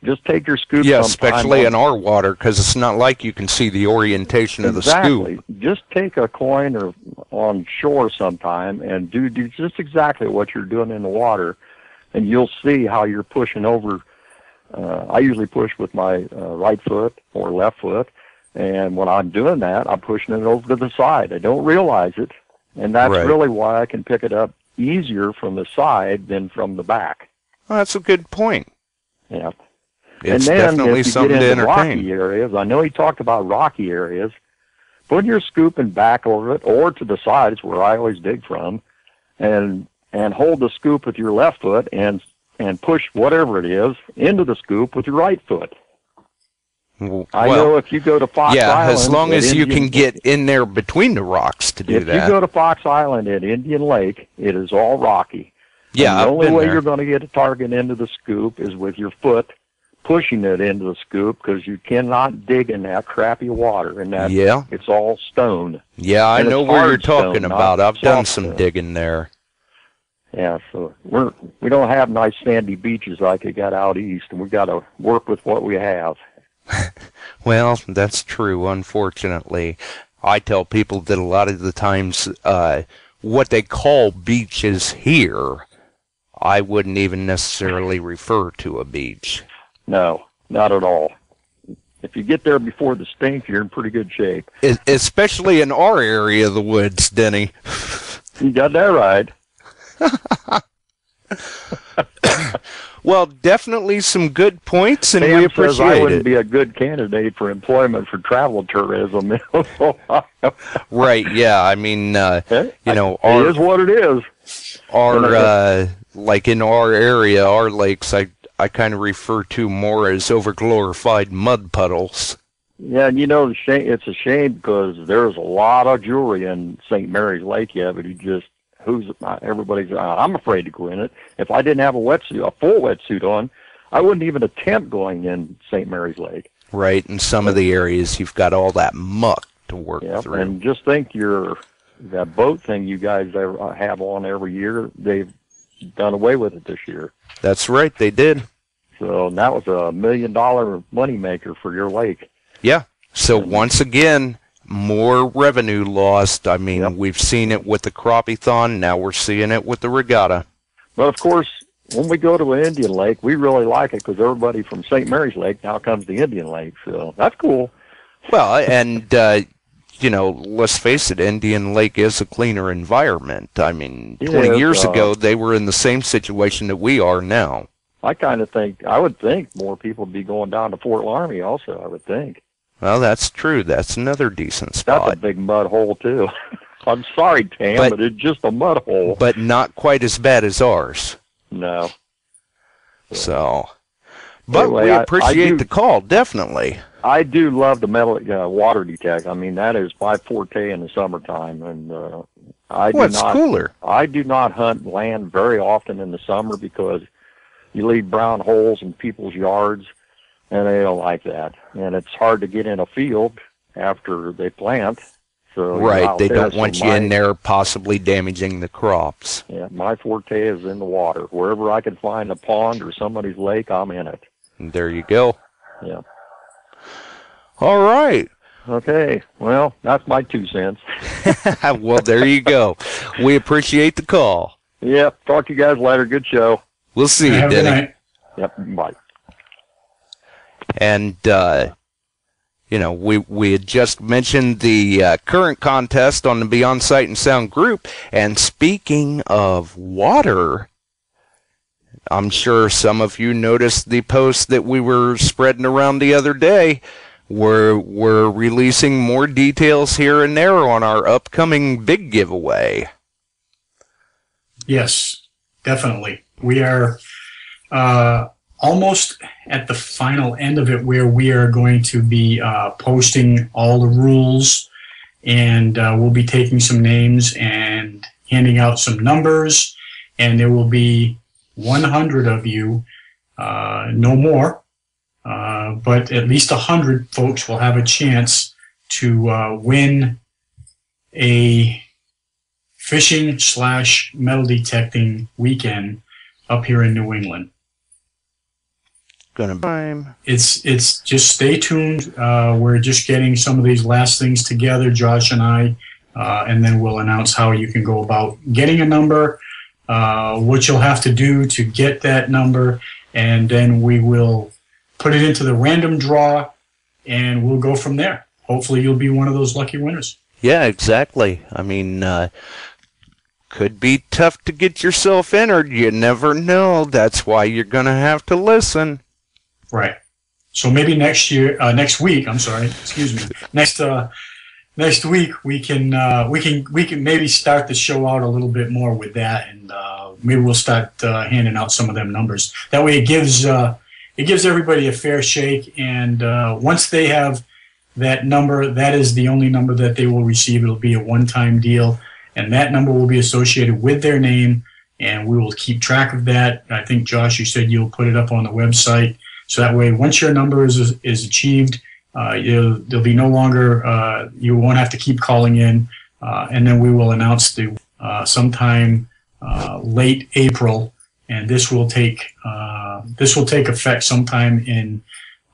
Just take your scoop. Yeah, especially in our water, because it's not like you can see the orientation of the scoop. Just take a coin or on shore sometime and do just exactly what you're doing in the water, and you'll see how you're pushing over. I usually push with my right foot or left foot, and when I'm doing that, I'm pushing it over to the side. I don't realize it, and that's really why I can pick it up easier from the side than from the back. Well, that's a good point. Yeah. It's and then definitely if you something get to into entertain. Rocky areas, I know he talked about rocky areas. Put your scoop in back over it or to the sides where I always dig from, and hold the scoop with your left foot and push whatever it is into the scoop with your right foot. I know if you go to Fox Island, as long as you can get in there between the rocks to do that. If you go to Fox Island at Indian Lake, it is all rocky. Yeah, and the only way you're going to get a target into the scoop is with your foot pushing it into the scoop, because you cannot dig in that crappy water, and that it's all stone. Yeah, I know where you're talking about. I've done some stone. digging there. Yeah, so we don't have nice sandy beaches like they got out east, and we got to work with what we have. Well, that's true, unfortunately. I tell people that a lot of the times what they call beaches here, I wouldn't even necessarily refer to a beach. No, not at all. If you get there before the stink, you're in pretty good shape. Especially in our area of the woods, Denny. You got that right. Well, definitely some good points, and Sam we says I appreciate wouldn't it. be a good candidate for employment for travel tourism. Right, yeah. I mean, it our is what it is. like in our area, our lakes, I kind of refer to more as overglorified mud puddles. Yeah, and it's a shame because there's a lot of jewelry in St. Mary's Lake. Yeah, but everybody's. I'm afraid to go in it. If I didn't have a full wetsuit on, I wouldn't even attempt going in St. Mary's Lake. Right, in some of the areas, you've got all that muck to work through. And just think that boat thing you guys have on every year, they've done away with it this year. That's right, they did. So that was $1 million moneymaker for your lake. Yeah. So once again, more revenue lost. I mean, we've seen it with the crappie-thon. Now we're seeing it with the regatta. But of course, when we go to an Indian lake, we really like it because everybody from St. Mary's Lake now comes to Indian Lake. So that's cool. Well, and let's face it, Indian Lake is a cleaner environment. I mean, 20 years ago, they were in the same situation that we are now. I would think more people would be going down to Fort Laramie also, I would think. Well, that's true. That's another decent spot. That's a big mud hole, too. I'm sorry, Tam, but it's just a mud hole. But not quite as bad as ours. No. So, but anyway, we appreciate the call, definitely. I do love the metal water detect. I mean, that is my forte in the summertime, and What's cooler? I do not hunt land very often in the summer because you leave brown holes in people's yards, and they don't like that. And it's hard to get in a field after they plant. So right, they don't want you in there possibly damaging the crops. Yeah, my forte is in the water. Wherever I can find a pond or somebody's lake, I'm in it. And there you go. Yeah. All right. Okay. Well, that's my 2 cents. Well, there you go. We appreciate the call. Yep. Talk to you guys later. Good show. We'll see you, Have a good Denny. night. Yep. Bye. And, we had just mentioned the current contest on the Beyond Sight and Sound group. And speaking of water, I'm sure some of you noticed the post that we were spreading around the other day. We're releasing more details here and there on our upcoming big giveaway. Yes, definitely. We are almost at the final end of it, where we are going to be posting all the rules, and we'll be taking some names and handing out some numbers, and there will be 100 of you, no more, but at least 100 folks will have a chance to win a fishing/metal detecting weekend up here in New England. It's just stay tuned. We're just getting some of these last things together, Josh and I, and then we'll announce how you can go about getting a number, what you'll have to do to get that number, and then we will put it into the random draw, and we'll go from there. Hopefully you'll be one of those lucky winners. Yeah, exactly. I mean, could be tough to get yourself entered. You never know. That's why you're going to have to listen. Right. So maybe next week, next week we can maybe start the show out a little bit more with that, and maybe we'll start handing out some of them numbers. That way, it gives everybody a fair shake, and once they have that number, that is the only number that they will receive. It'll be a one-time deal, and that number will be associated with their name, and we will keep track of that. I think, Josh, you said you'll put it up on the website, so that way, once your number is achieved, there'll be no longer, you won't have to keep calling in, and then we will announce sometime late April, and this will take effect sometime in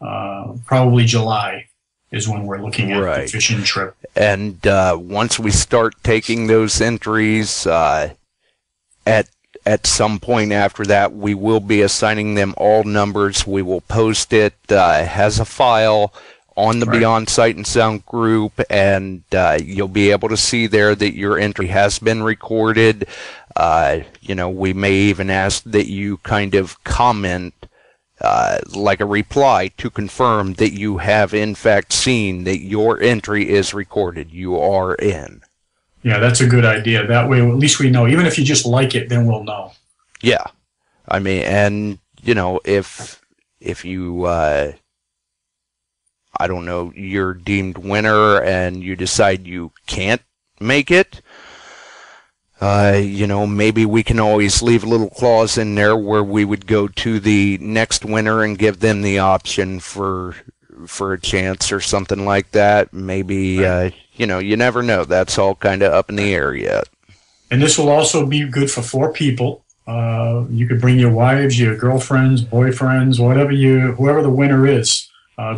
probably July is when we're looking at the fishing trip. And once we start taking those entries, at some point after that, we will be assigning them all numbers. We will post it as a file on the Beyond Sight and Sound group, and you'll be able to see there that your entry has been recorded. We may even ask that you kind of comment like a reply to confirm that you have in fact seen that your entry is recorded. You are in. Yeah, that's a good idea. That way, at least we know. Even if you just like it, then we'll know. Yeah. I mean, and, if you, I don't know, you're deemed winner and you decide you can't make it, maybe we can always leave a little clause in there where we would go to the next winner and give them the option for a chance or something like that. Maybe, you never know. That's all kind of up in the air yet. And this will also be good for 4 people. You could bring your wives, your girlfriends, boyfriends, whoever the winner is.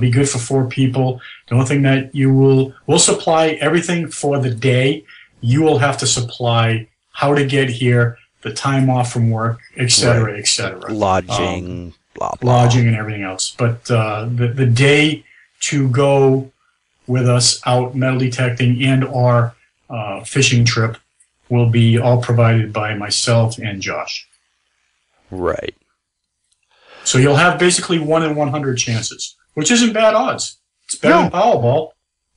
Be good for 4 people. The only thing that we'll supply everything for the day. You will have to supply how to get here, the time off from work, et cetera, et cetera. Lodging, blah, blah. Lodging and everything else. But the day to go with us out metal detecting and our fishing trip will be all provided by myself and Josh. Right. So you'll have basically 1 in 100 chances, which isn't bad odds. It's better than Powerball.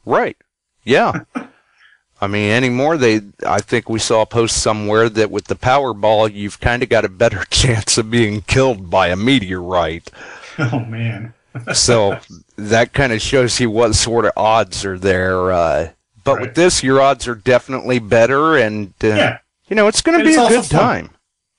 Right. Yeah. I mean, anymore, I think we saw a post somewhere that with the Powerball, you've kind of got a better chance of being killed by a meteorite. Oh, man. So that kind of shows you what sort of odds are there. But with this, your odds are definitely better, and, it's going to be a good time.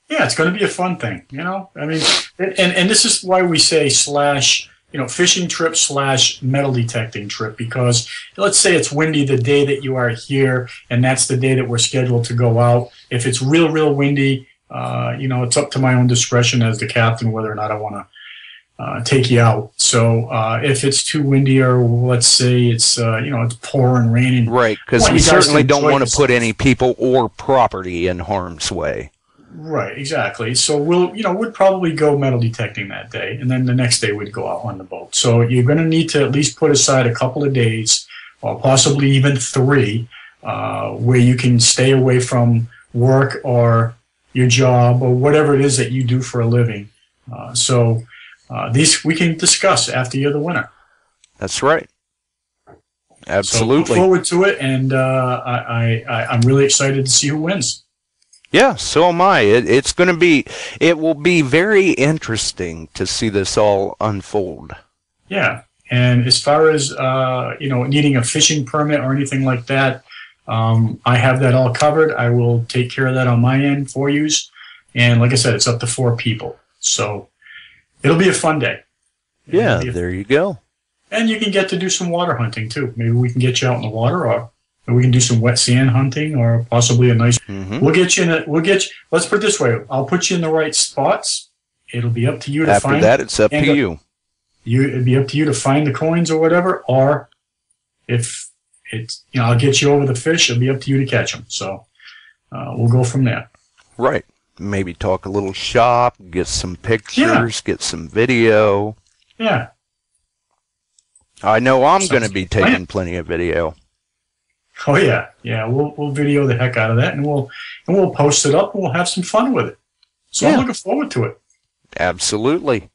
Yeah, it's going to be a fun thing, I mean, and this is why we say / fishing trip / metal detecting trip, because let's say it's windy the day that you are here, and that's the day that we're scheduled to go out. If it's real, real windy, it's up to my own discretion as the captain whether or not I want to take you out. So if it's too windy, or let's say it's it's pouring, raining, right? Because we certainly don't want to put any people or property in harm's way. Right, exactly. So we'd probably go metal detecting that day, and then the next day we'd go out on the boat. So you're going to need to at least put aside a couple of days, or possibly even 3, where you can stay away from work or your job or whatever it is that you do for a living. So these we can discuss after you're the winner. That's right. Absolutely. So look forward to it, and I'm really excited to see who wins. Yeah, so am I. It will be very interesting to see this all unfold. Yeah, and as far as needing a fishing permit or anything like that, I have that all covered. I will take care of that on my end for you. And like I said, it's up to 4 people, so it'll be a fun day. Yeah, there you go. And you can get to do some water hunting too. Maybe we can get you out in the water, or we can do some wet sand hunting, or possibly a nice. Mm-hmm. We'll get you. Let's put it this way. I'll put you in the right spots. It'll be up to you to find. After that, it's up to you. It'd be up to you to find the coins or whatever. Or if it's, I'll get you over the fish. It'll be up to you to catch them. So we'll go from there. Right. Maybe talk a little shop. Get some pictures. Get some video. Yeah. I know I'm going to be taking plenty of video. Oh yeah, we'll video the heck out of that, and we'll post it up, and we'll have some fun with it. So I'm looking forward to it. Absolutely.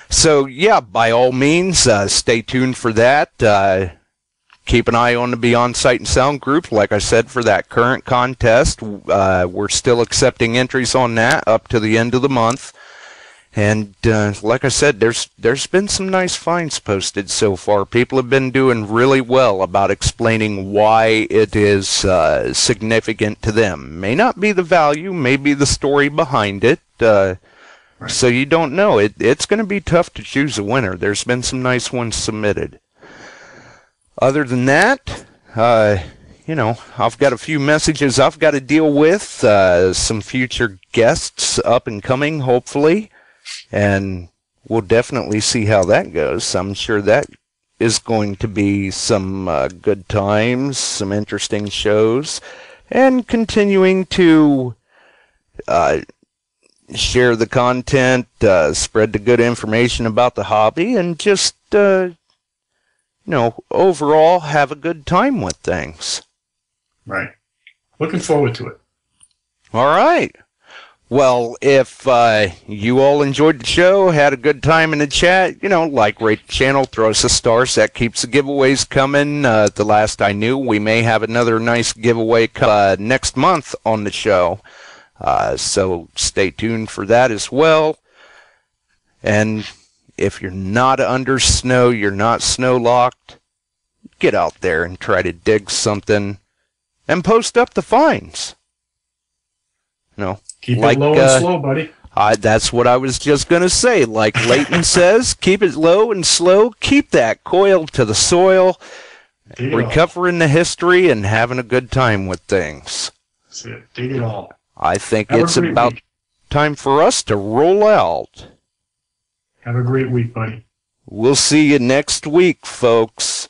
So yeah, by all means, stay tuned for that. Keep an eye on the Beyond Sight and Sound group. Like I said, for that current contest, we're still accepting entries on that up to the end of the month. And like I said, there's been some nice finds posted so far. People have been doing really well about explaining why it is significant to them. May not be the value, may be the story behind it. So you don't know. It's going to be tough to choose a winner. There's been some nice ones submitted. Other than that, I've got a few messages I've got to deal with. Some future guests up and coming, hopefully. And we'll definitely see how that goes. I'm sure that is going to be some good times, some interesting shows, and continuing to share the content, spread the good information about the hobby, and just, overall have a good time with things. Right. Looking forward to it. All right. Well, if you all enjoyed the show, had a good time in the chat, like, rate the channel, throw us a star. That keeps the giveaways coming. The last I knew, we may have another nice giveaway next month on the show. So stay tuned for that as well. And if you're not under snow, you're not snow locked, get out there and try to dig something and post up the finds. Keep it low and slow, buddy. That's what I was just going to say. Like Leighton says, keep it low and slow. Keep that coil to the soil. Recovering the history and having a good time with things. That's it. Dig it all. I think it's about time for us to roll out. Have a great week, buddy. We'll see you next week, folks.